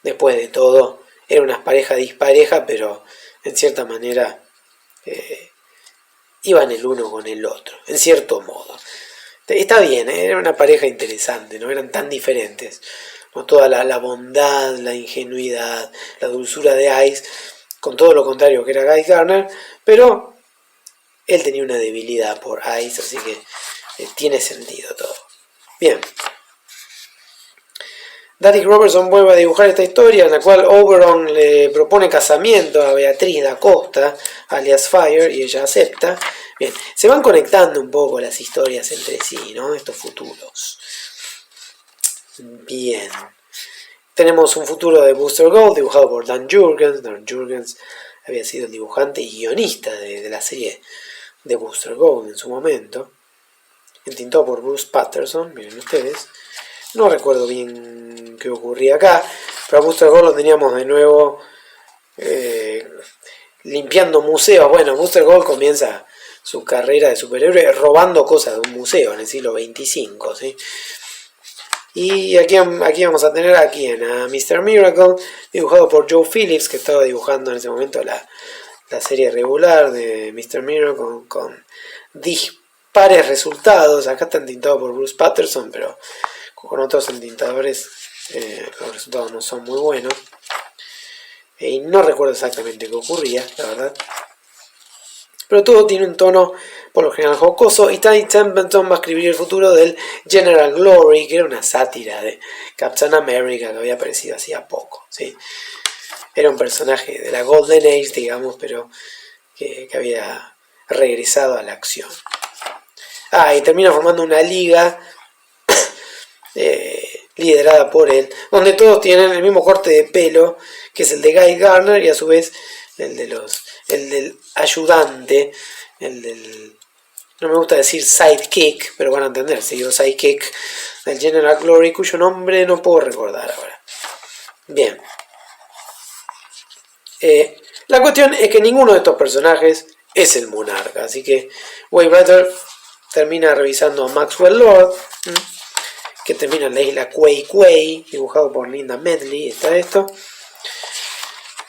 Después de todo, era una pareja dispareja, pero en cierta manera iban el uno con el otro, en cierto modo. Está bien, era una pareja interesante, no eran tan diferentes. ¿No? Toda la bondad, la ingenuidad, la dulzura de Ice, con todo lo contrario que era Guy Gardner, pero él tenía una debilidad por Ice, así que tiene sentido todo. Bien. Derek Robertson vuelve a dibujar esta historia en la cual Oberon le propone casamiento a Beatriz da Costa, alias Fire, y ella acepta. Bien, se van conectando un poco las historias entre sí, ¿no? Estos futuros. Bien. Tenemos un futuro de Booster Gold dibujado por Dan Jurgens. Dan Jurgens había sido el dibujante y guionista de la serie de Booster Gold en su momento. Entintado por Bruce Patterson, miren ustedes. No recuerdo bien qué ocurría acá, pero a Booster Gold lo teníamos de nuevo limpiando museos. Bueno, Booster Gold comienza su carrera de superhéroe robando cosas de un museo en el siglo XXV, ¿sí? Y aquí vamos a tener a Mr. Miracle, dibujado por Joe Phillips, que estaba dibujando en ese momento la serie regular de Mr. Miracle con dispares resultados. Acá está entintado por Bruce Patterson, pero con otros entintadores los resultados no son muy buenos. Y no recuerdo exactamente qué ocurría, la verdad. Pero todo tiene un tono por lo general jocoso, y Ty Templeton va a escribir el futuro del General Glory, que era una sátira de Captain America que había aparecido hacía poco, ¿sí? era un personaje de la Golden Age, digamos, pero que había regresado a la acción. Y termina formando una liga liderada por él, donde todos tienen el mismo corte de pelo, que es el de Guy Gardner, y a su vez el del ayudante, el del, no me gusta decir sidekick, pero van a entender, si digo sidekick, del General Glory, cuyo nombre no puedo recordar ahora. Bien. La cuestión es que ninguno de estos personajes es el monarca, así que Waverider termina revisando a Maxwell Lord, que termina en la isla Quay Quay, dibujado por Linda Medley, está esto,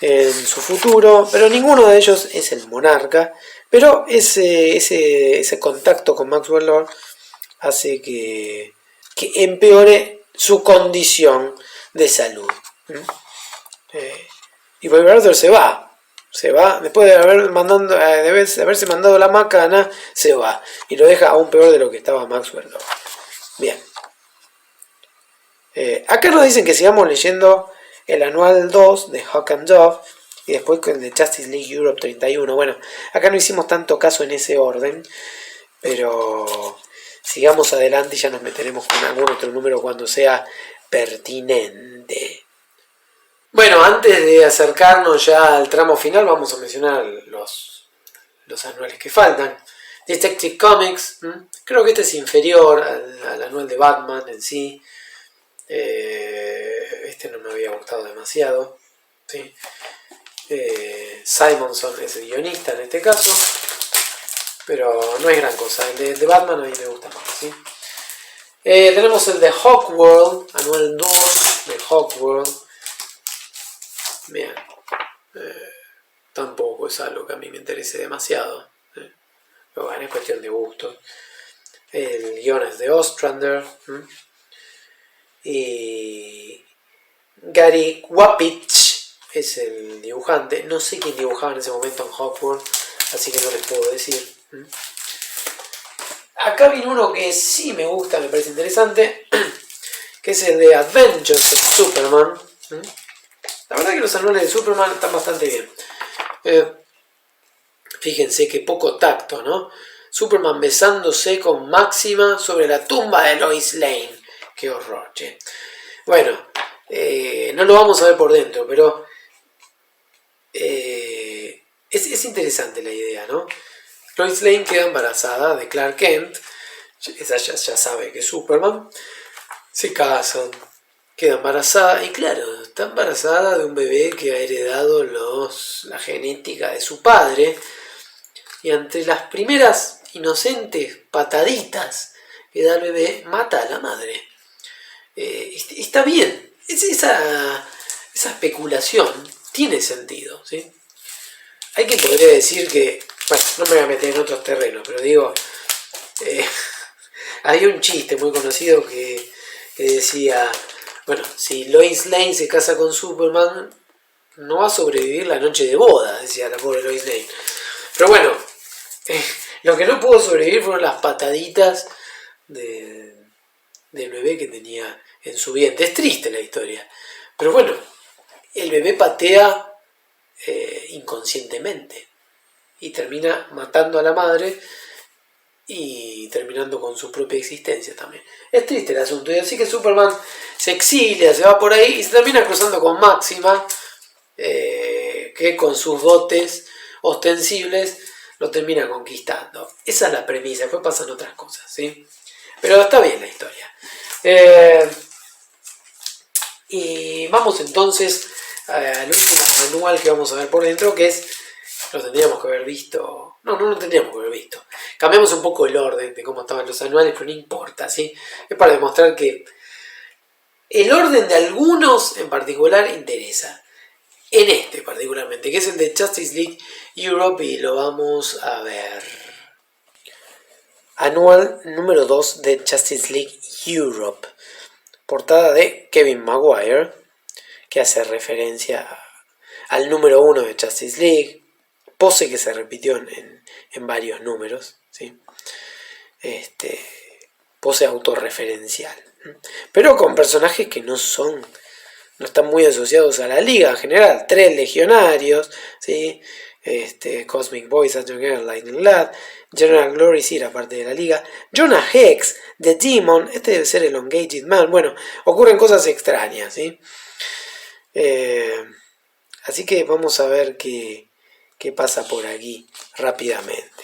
en su futuro, pero ninguno de ellos es el monarca, pero ese contacto con Maxwell Lord hace que empeore su condición de salud. Y Waverider se va, después de haberse mandado la macana, se va, y lo deja aún peor de lo que estaba Maxwell Lord. Bien. Acá nos dicen que sigamos leyendo el anual 2 de Hawk and Dove y después con el de Justice League Europe 31. Bueno, acá no hicimos tanto caso en ese orden, pero sigamos adelante y ya nos meteremos con algún otro número cuando sea pertinente. Bueno, antes de acercarnos ya al tramo final, vamos a mencionar los anuales que faltan. Detective Comics, creo que este es inferior al anual de Batman en sí. Este no me había gustado demasiado, ¿sí? Simonson es el guionista en este caso, pero no es gran cosa. El de Batman a mí me gusta más, ¿sí? Tenemos el de Hawkworld, anual 2 de Hawkworld. Bien, tampoco es algo que a mí me interese demasiado, pero bueno, es cuestión de gusto. El guion es de Ostrander, y Gary Wapich es el dibujante. No sé quién dibujaba en ese momento en Hawkworld, así que no les puedo decir. Acá viene uno que sí me gusta, me parece interesante, que es el de Adventures of Superman. La verdad que los anuales de Superman están bastante bien. Fíjense que poco tacto, ¿no? Superman besándose con Máxima sobre la tumba de Lois Lane. Qué horror, che. Bueno, no lo vamos a ver por dentro, pero es interesante la idea, ¿no? Lois Lane queda embarazada de Clark Kent. Ella ya sabe que es Superman. Se casan, queda embarazada. Y claro, está embarazada de un bebé que ha heredado la genética de su padre. Y ante las primeras inocentes pataditas que da el bebé, mata a la madre. Está bien, esa especulación tiene sentido, ¿sí? Hay quien podría decir que, bueno, no me voy a meter en otros terrenos, pero digo, hay un chiste muy conocido que decía, bueno, si Lois Lane se casa con Superman, no va a sobrevivir la noche de boda, decía la pobre Lois Lane. Pero bueno, lo que no pudo sobrevivir fueron las pataditas del bebé que tenía en su vientre. Es triste la historia, pero bueno, el bebé patea inconscientemente y termina matando a la madre y terminando con su propia existencia también. Es triste el asunto, y así que Superman se exilia, se va por ahí y se termina cruzando con Máxima, que con sus dotes ostensibles lo termina conquistando. Esa es la premisa, después pasan otras cosas, ¿sí? Pero está bien la historia. Y vamos entonces al último manual que vamos a ver por dentro, que es, lo tendríamos que haber visto, no lo tendríamos que haber visto. Cambiamos un poco el orden de cómo estaban los anuales, pero no importa, ¿sí? Es para demostrar que el orden de algunos en particular interesa. En este particularmente, que es el de Justice League Europe, y lo vamos a ver. Anual número 2 de Justice League Europe. Portada de Kevin Maguire, que hace referencia al número 1 de Justice League. Pose que se repitió en varios números, ¿sí? Pose autorreferencial. Pero con personajes que no son no están muy asociados a la liga en general. 3 legionarios, ¿sí? Cosmic Boy, Saturn Girl, Lightning Lad, General Glory, sí, era parte de la liga. Jonah Hex, The Demon, este debe ser el Elongated Man. Bueno, ocurren cosas extrañas, ¿sí? Así que vamos a ver qué pasa por aquí rápidamente.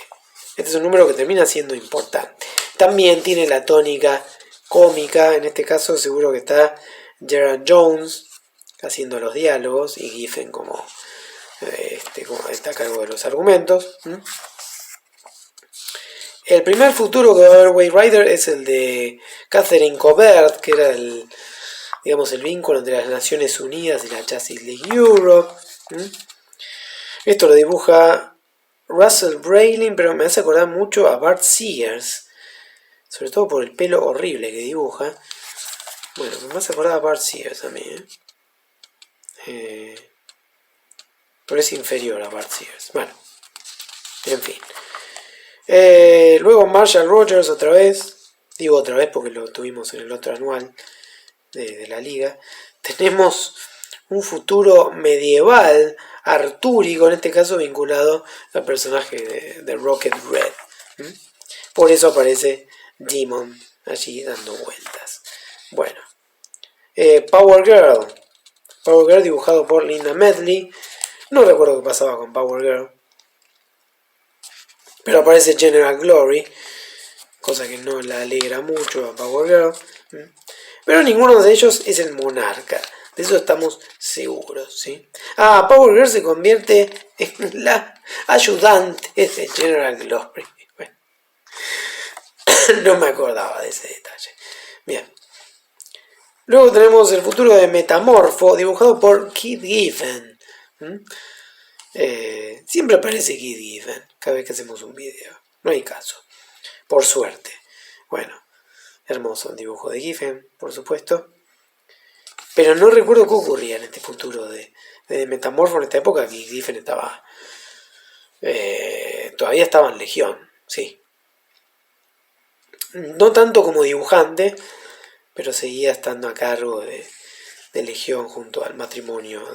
Este es un número que termina siendo importante. También tiene la tónica cómica, en este caso seguro que está Gerard Jones haciendo los diálogos y Giffen como está a cargo de los argumentos. El primer futuro que va a haber Wave Rider es el de Catherine Covert, que era el vínculo entre las Naciones Unidas y la Justice League Europe. Esto lo dibuja Russell Braylin, pero me hace acordar mucho a Bart Sears, sobre todo por el pelo horrible que dibuja. Bueno, me hace acordar a Bart Sears también, pero es inferior a Bart Sears. Bueno, en fin. Luego Marshall Rogers otra vez, digo otra vez porque lo tuvimos en el otro anual de la liga. Tenemos un futuro medieval artúrico, en este caso vinculado al personaje de Rocket Red. Por eso aparece Demon allí dando vueltas. Bueno, Power Girl dibujado por Linda Medley. No recuerdo qué pasaba con Power Girl, pero aparece General Glory, cosa que no la alegra mucho a Power Girl. Pero ninguno de ellos es el monarca, de eso estamos seguros, ¿sí? Power Girl se convierte en la ayudante de General Glory. Bueno, no me acordaba de ese detalle. Bien. Luego tenemos el futuro de Metamorfo, dibujado por Keith Giffen. Siempre aparece Keith Giffen cada vez que hacemos un video. No hay caso. Por suerte. Bueno, hermoso el dibujo de Giffen, por supuesto. Pero no recuerdo qué ocurría en este futuro de Metamorfo en esta época. Que Giffen estaba... todavía estaba en Legión, sí. No tanto como dibujante, pero seguía estando a cargo de Legión junto al matrimonio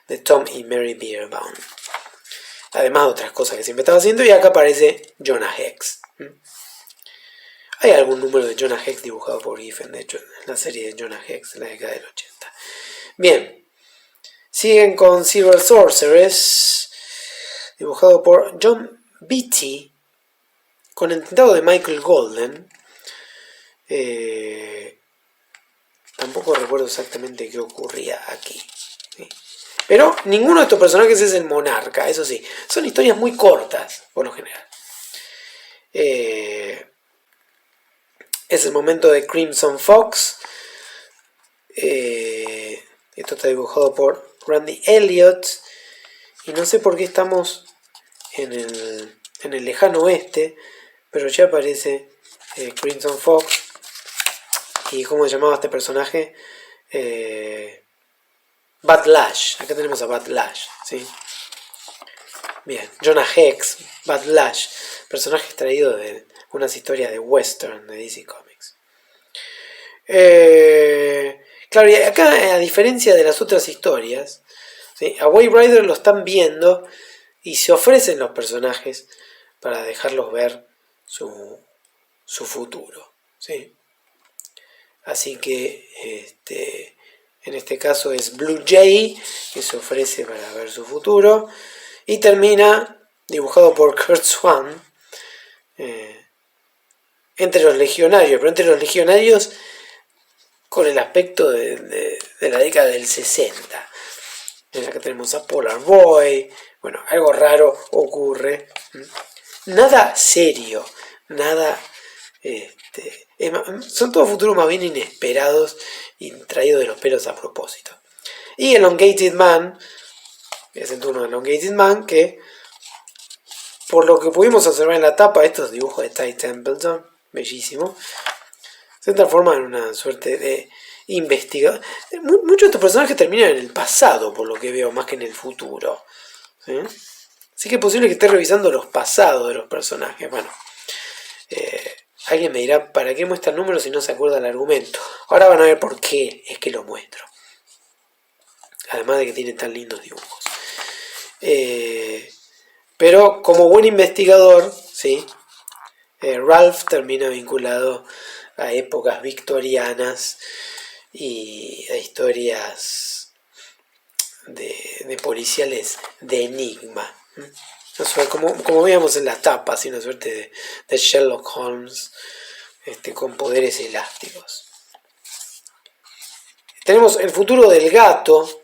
de Tom y Mary Beerbaum. Además de otras cosas que siempre estaba haciendo, y acá aparece Jonah Hex. Hay algún número de Jonah Hex dibujado por Giffen, de hecho, en la serie de Jonah Hex en la década del 80. Bien, siguen con Silver Sorceress, dibujado por John Beatty, con el tintado de Michael Golden. Tampoco recuerdo exactamente qué ocurría aquí, ¿sí? Pero ninguno de estos personajes es el monarca, eso sí. Son historias muy cortas, por lo general. Es el momento de Crimson Fox. Esto está dibujado por Randy Elliott. Y no sé por qué estamos en el lejano oeste, pero ya aparece Crimson Fox. ¿Y cómo se llamaba este personaje? Batlash. Acá tenemos a Batlash, ¿sí? Bien, Jonah Hex, Batlash, personaje extraído de unas historias de western de DC Comics. Claro, y acá, a diferencia de las otras historias, ¿sí? A Wave Rider lo están viendo y se ofrecen los personajes para dejarlos ver su futuro, ¿sí? Así que en este caso es Blue Jay, que se ofrece para ver su futuro. Y termina dibujado por Kurt Swan, entre los legionarios, pero entre los legionarios con el aspecto de la década del 60. Acá tenemos a Polar Boy. Bueno, algo raro ocurre. Nada serio, nada... son todos futuros más bien inesperados y traídos de los pelos a propósito. Y Elongated Man, es el turno de Elongated Man, que por lo que pudimos observar en la tapa, estos dibujos de Ty Templeton, bellísimo, se transforman en una suerte de investigador. Muchos de estos personajes terminan en el pasado, por lo que veo, más que en el futuro, ¿sí? Así que es posible que esté revisando los pasados de los personajes. Bueno, alguien me dirá, ¿para qué muestra el número si no se acuerda el argumento? Ahora van a ver por qué es que lo muestro. Además de que tiene tan lindos dibujos. Pero como buen investigador, ¿sí? Ralph termina vinculado a épocas victorianas y a historias de policiales de enigma. Como veíamos en las tapas, una suerte de Sherlock Holmes con poderes elásticos. Tenemos el futuro del gato,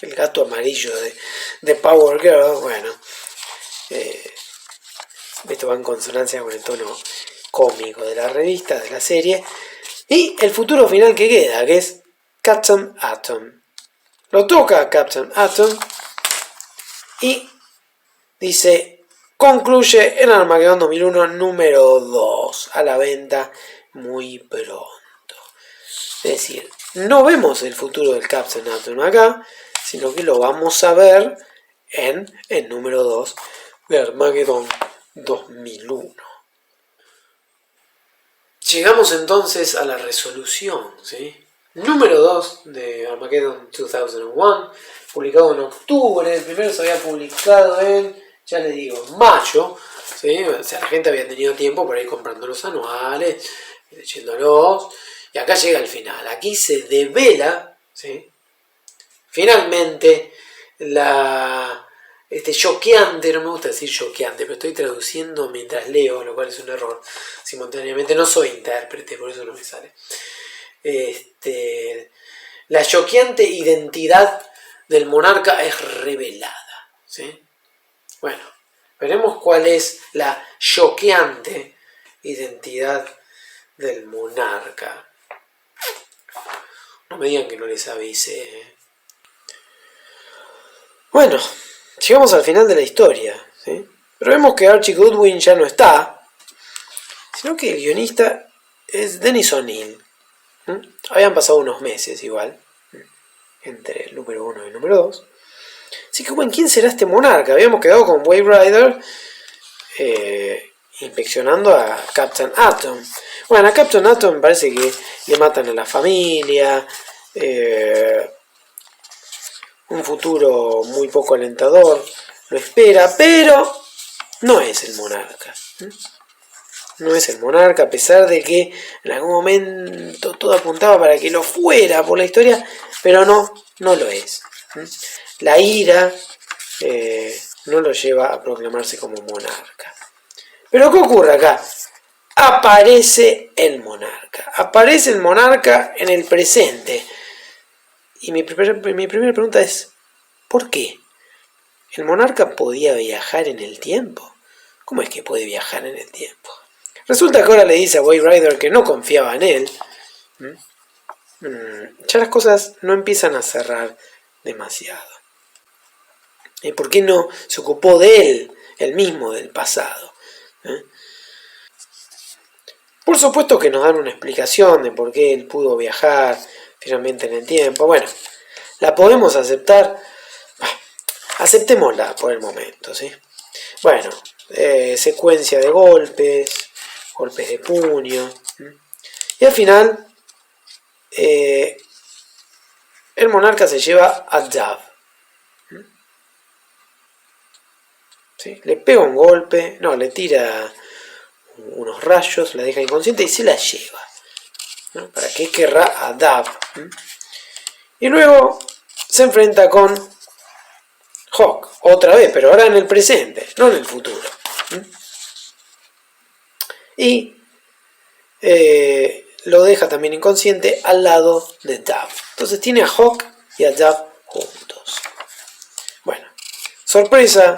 el gato amarillo de Power Girl. Bueno, esto va en consonancia con el tono cómico de la revista, de la serie. Y el futuro final que queda, que es Captain Atom. Lo toca Captain Atom y dice: concluye el Armageddon 2001 número 2 a la venta muy pronto. Es decir, no vemos el futuro del Captain Atom acá, sino que lo vamos a ver en el número 2 de Armageddon 2001. Llegamos entonces a la resolución, ¿sí? Número 2 de Armageddon 2001, publicado en octubre. El primero se había publicado en, ya les digo, mayo, ¿sí? O sea, la gente había tenido tiempo para ir comprando los anuales, leyéndolos, y acá llega el final. Aquí se devela, ¿sí? Finalmente, choqueante, no me gusta decir choqueante, pero estoy traduciendo mientras leo, lo cual es un error. Simultáneamente no soy intérprete, por eso no me sale. La choqueante identidad del monarca es revelada, ¿sí? Bueno, veremos cuál es la choqueante identidad del monarca. No me digan que no les avise. Bueno, llegamos al final de la historia, ¿sí? Pero vemos que Archie Goodwin ya no está, sino que el guionista es Dennis O'Neil. Habían pasado unos meses igual, entre el número 1 y el número 2. Así que, bueno, ¿quién será este monarca? Habíamos quedado con Wave Rider inspeccionando a Captain Atom. Bueno, a Captain Atom me parece que le matan a la familia. Un futuro muy poco alentador lo espera, pero no es el monarca. No es el monarca, a pesar de que en algún momento todo apuntaba para que lo fuera por la historia, pero no lo es. La ira no lo lleva a proclamarse como monarca. Pero ¿qué ocurre acá? Aparece el monarca en el presente. Y mi primera pregunta es, ¿por qué? ¿El monarca podía viajar en el tiempo? ¿Cómo es que puede viajar en el tiempo? Resulta que ahora le dice a Wave Rider que no confiaba en él. Ya las cosas no empiezan a cerrar demasiado. ¿Por qué no se ocupó de él mismo, del pasado? Por supuesto que nos dan una explicación de por qué él pudo viajar finalmente en el tiempo. Bueno, ¿la podemos aceptar? Aceptémosla por el momento, ¿sí? Bueno, secuencia de golpes de puño. Y al final, el monarca se lleva a Dav. ¿Sí? Le pega un golpe, le tira unos rayos, la deja inconsciente y se la lleva. ¿No? ¿Para qué querrá a Dav? Y luego se enfrenta con Hawk, otra vez, pero ahora en el presente, no en el futuro. Y lo deja también inconsciente al lado de Dav. Entonces tiene a Hawk y a Dav juntos. Bueno, sorpresa,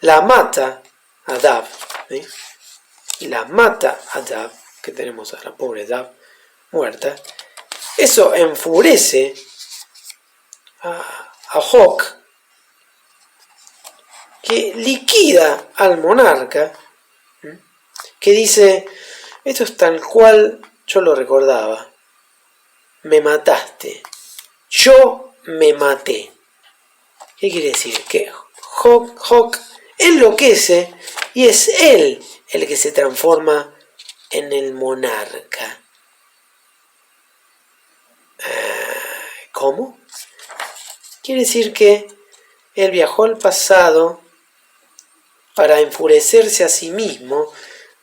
la mata a Dav, ¿sí? La mata a Dav, que tenemos a la pobre Dav muerta. Eso enfurece a Hawk, que liquida al monarca, que dice: esto es tal cual yo lo recordaba, me mataste, yo me maté. ¿Qué quiere decir? Que Hawk enloquece y es él el que se transforma en el monarca. ¿Cómo? Quiere decir que él viajó al pasado para enfurecerse a sí mismo,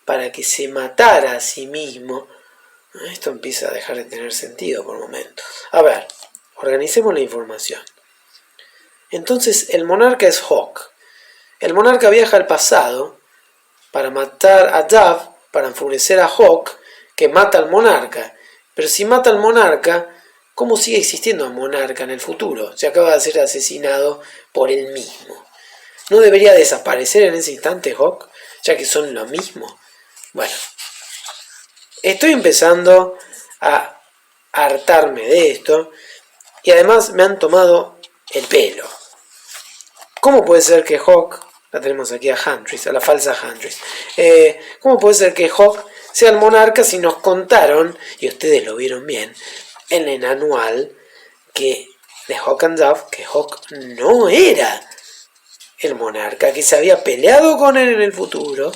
para que se matara a sí mismo. Esto empieza a dejar de tener sentido por momentos. A ver, organicemos la información. Entonces el monarca es Hawk. El monarca viaja al pasado para matar a Dove, para enfurecer a Hawk, que mata al monarca. Pero si mata al monarca, ¿cómo sigue existiendo un monarca en el futuro? Se acaba de ser asesinado por él mismo. ¿No debería desaparecer en ese instante Hawk, ya que son lo mismo? Bueno, estoy empezando a hartarme de esto y además me han tomado el pelo. ¿Cómo puede ser que Hawk, la tenemos aquí a Huntress, a la falsa Huntress, cómo puede ser que Hawk sea el monarca si nos contaron, y ustedes lo vieron bien, en el anual que de Hawk and Dove, que Hawk no era el monarca, que se había peleado con él en el futuro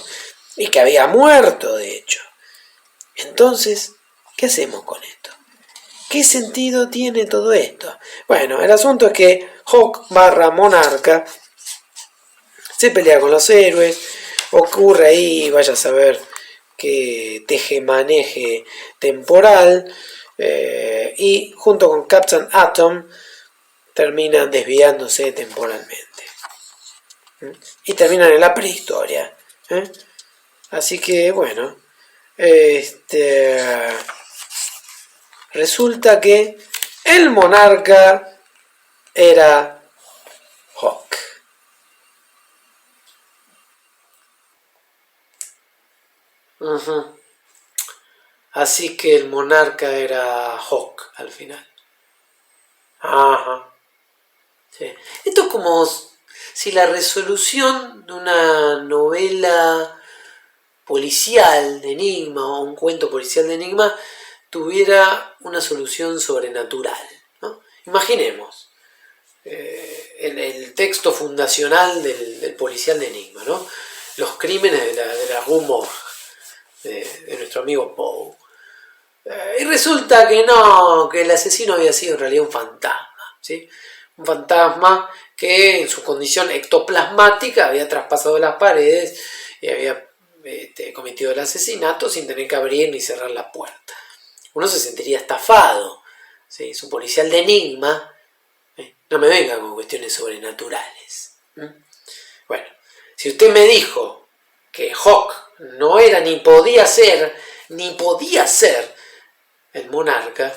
y que había muerto, de hecho? Entonces, ¿qué hacemos con esto? ¿Qué sentido tiene todo esto? Bueno, el asunto es que Hawk barra monarca se pelea con los héroes, ocurre ahí, vaya a saber que teje-maneje temporal, y junto con Captain Atom terminan desviándose temporalmente. Y terminan en la prehistoria. Así que, bueno, resulta que el monarca era Hawk. Así que el monarca era Hawk al final. Ajá. Sí. Esto es como si la resolución de una novela policial de enigma o un cuento policial de enigma tuviera una solución sobrenatural, ¿no? Imaginemos el texto fundacional del policial de enigma, ¿no? Los crímenes de la Rue Morgue de nuestro amigo Poe. Y resulta que no, que el asesino había sido en realidad un fantasma, ¿sí? Un fantasma que en su condición ectoplasmática había traspasado las paredes y había cometido el asesinato sin tener que abrir ni cerrar la puerta. Uno se sentiría estafado, ¿sí? Es un policial de enigma. No me venga con cuestiones sobrenaturales. Bueno, si usted me dijo que Hawk no era ni podía ser el monarca,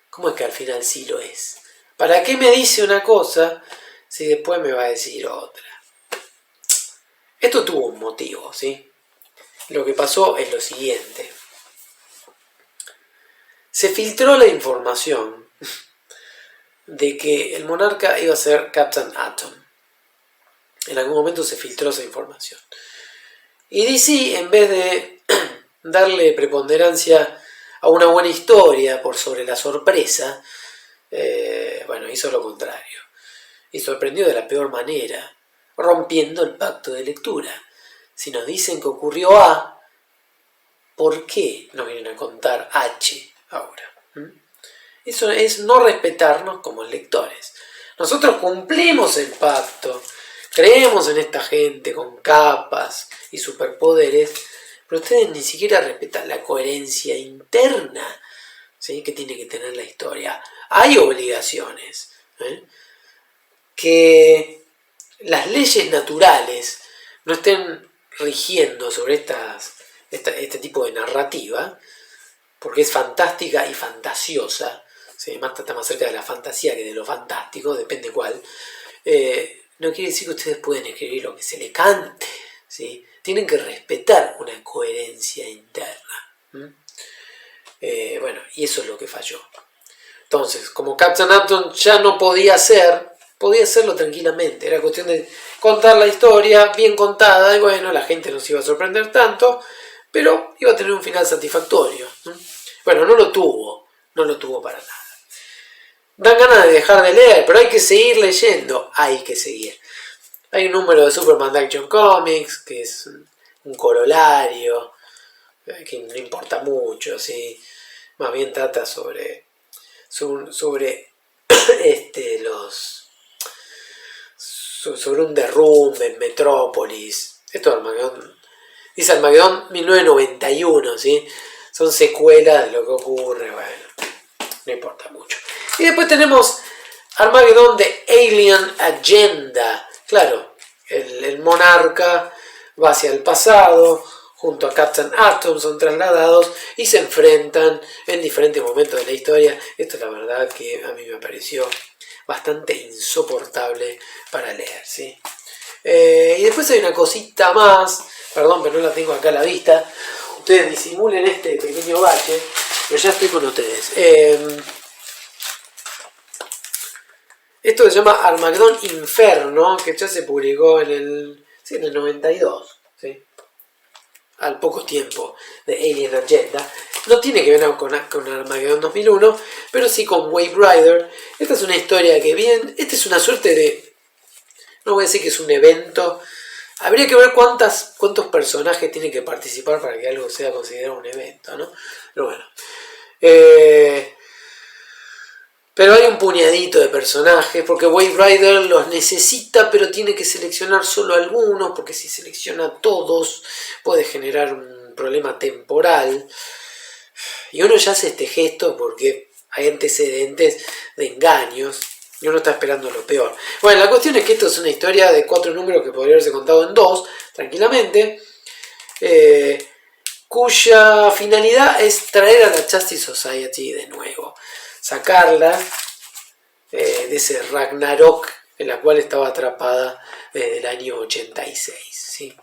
¿cómo es que al final sí lo es? ¿Para qué me dice una cosa si después me va a decir otra? Esto tuvo un motivo, ¿sí? Lo que pasó es lo siguiente. Se filtró la información de que el monarca iba a ser Captain Atom. En algún momento se filtró esa información. Y DC, en vez de darle preponderancia a una buena historia por sobre la sorpresa, bueno, hizo lo contrario. Y sorprendió de la peor manera, rompiendo el pacto de lectura. Si nos dicen que ocurrió A, ¿por qué nos vienen a contar H ahora? Eso es no respetarnos como lectores. Nosotros cumplimos el pacto, creemos en esta gente con capas y superpoderes, pero ustedes ni siquiera respetan la coherencia interna, ¿sí?, que tiene que tener la historia. Hay obligaciones, que las leyes naturales no estén rigiendo sobre este tipo de narrativa, porque es fantástica y fantasiosa, ¿sí? Está más cerca de la fantasía que de lo fantástico, depende cuál. No quiere decir que ustedes pueden escribir lo que se le cante, ¿sí? Tienen que respetar una coherencia interna. Bueno, y eso es lo que falló. Entonces, como Captain Atom ya no podía hacerlo tranquilamente. Era cuestión de contar la historia bien contada y bueno, la gente no se iba a sorprender tanto, pero iba a tener un final satisfactorio. Bueno, no lo tuvo para nada. Dan ganas de dejar de leer, pero hay que seguir leyendo, hay que seguir. Hay un número de Superman de Action Comics, que es un corolario, que no importa mucho, ¿sí? Más bien trata sobre sobre sobre un derrumbe en Metrópolis. Esto es Armagedón. Dice Armagedón 1991, ¿sí? Son secuelas de lo que ocurre, bueno, no importa mucho. Y después tenemos Armagedón de Alien Agenda. Claro, el monarca va hacia el pasado, junto a Captain Atom son trasladados y se enfrentan en diferentes momentos de la historia. Esto la verdad que a mí me pareció bastante insoportable para leer, ¿sí? Y después hay una cosita más, perdón, pero no la tengo acá a la vista. Ustedes disimulen este pequeño bache, pero ya estoy con ustedes. Esto se llama Armagedón Inferno, que ya se publicó en el 92, ¿sí? Al poco tiempo de Alien Agenda. No tiene que ver con Armagedón 2001, pero sí con Wave Rider. Esta es una historia que bien, esta es una suerte de, no voy a decir que es un evento, habría que ver cuántos personajes tienen que participar para que algo sea considerado un evento, ¿no? Pero bueno. Pero hay un puñadito de personajes, porque Wave Rider los necesita, pero tiene que seleccionar solo algunos, porque si selecciona a todos puede generar un problema temporal. Y uno ya hace este gesto porque hay antecedentes de engaños, y uno está esperando lo peor. Bueno, la cuestión es que esto es una historia de 4 números que podría haberse contado en 2, tranquilamente, cuya finalidad es traer a la Justice Society de nuevo. Sacarla de ese Ragnarok en la cual estaba atrapada desde el año 86, ¿sí?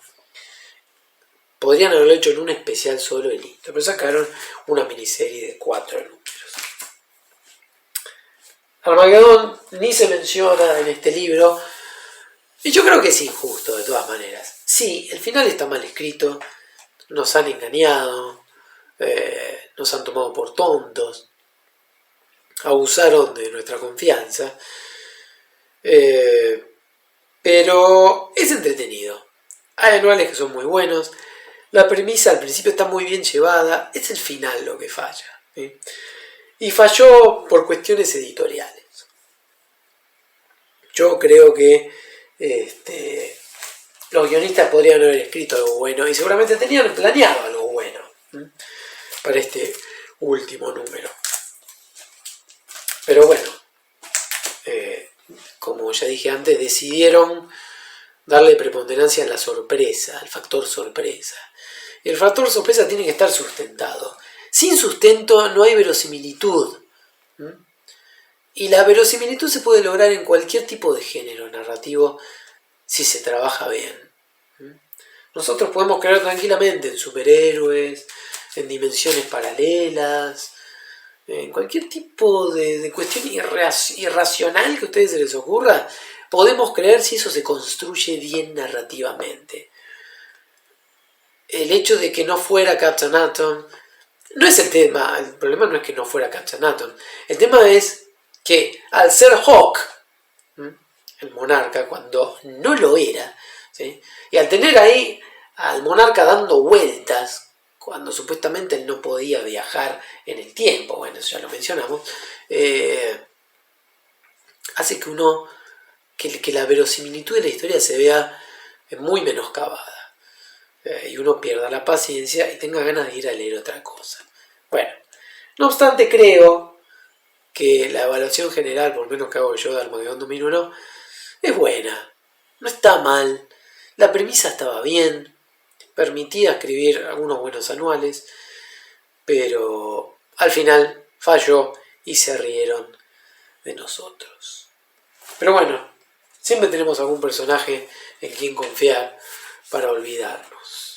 Podrían haberlo hecho en un especial solo y listo, pero sacaron una miniserie de 4 números. Armagedón ni se menciona en este libro, y yo creo que es injusto de todas maneras. Sí, el final está mal escrito, nos han engañado, nos han tomado por tontos, abusaron de nuestra confianza, pero es entretenido. Hay anuales que son muy buenos, la premisa al principio está muy bien llevada, es el final lo que falla, ¿sí? Y falló por cuestiones editoriales. Yo creo que los guionistas podrían haber escrito algo bueno y seguramente tenían planeado algo bueno, ¿sí? Para este último número. Pero bueno, como ya dije antes, decidieron darle preponderancia a la sorpresa, al factor sorpresa. Y el factor sorpresa tiene que estar sustentado. Sin sustento no hay verosimilitud. Y la verosimilitud se puede lograr en cualquier tipo de género narrativo si se trabaja bien. Nosotros podemos creer tranquilamente en superhéroes, en dimensiones paralelas, en cualquier tipo de cuestión irracional que a ustedes se les ocurra, podemos creer si eso se construye bien narrativamente. El hecho de que no fuera Captain Atom no es el tema. El problema no es que no fuera Captain Atom. El tema es que al ser Hawk, el monarca, cuando no lo era, ¿sí? Y al tener ahí al monarca dando vueltas, cuando supuestamente él no podía viajar en el tiempo, bueno, eso ya lo mencionamos, hace que la verosimilitud de la historia se vea muy menoscabada, y uno pierda la paciencia y tenga ganas de ir a leer otra cosa. Bueno, no obstante, creo que la evaluación general, por lo menos que hago yo de Armagedón 2001, es buena, no está mal, la premisa estaba bien, permitía escribir algunos buenos anuales, pero al final falló y se rieron de nosotros. Pero bueno, siempre tenemos algún personaje en quien confiar para olvidarnos.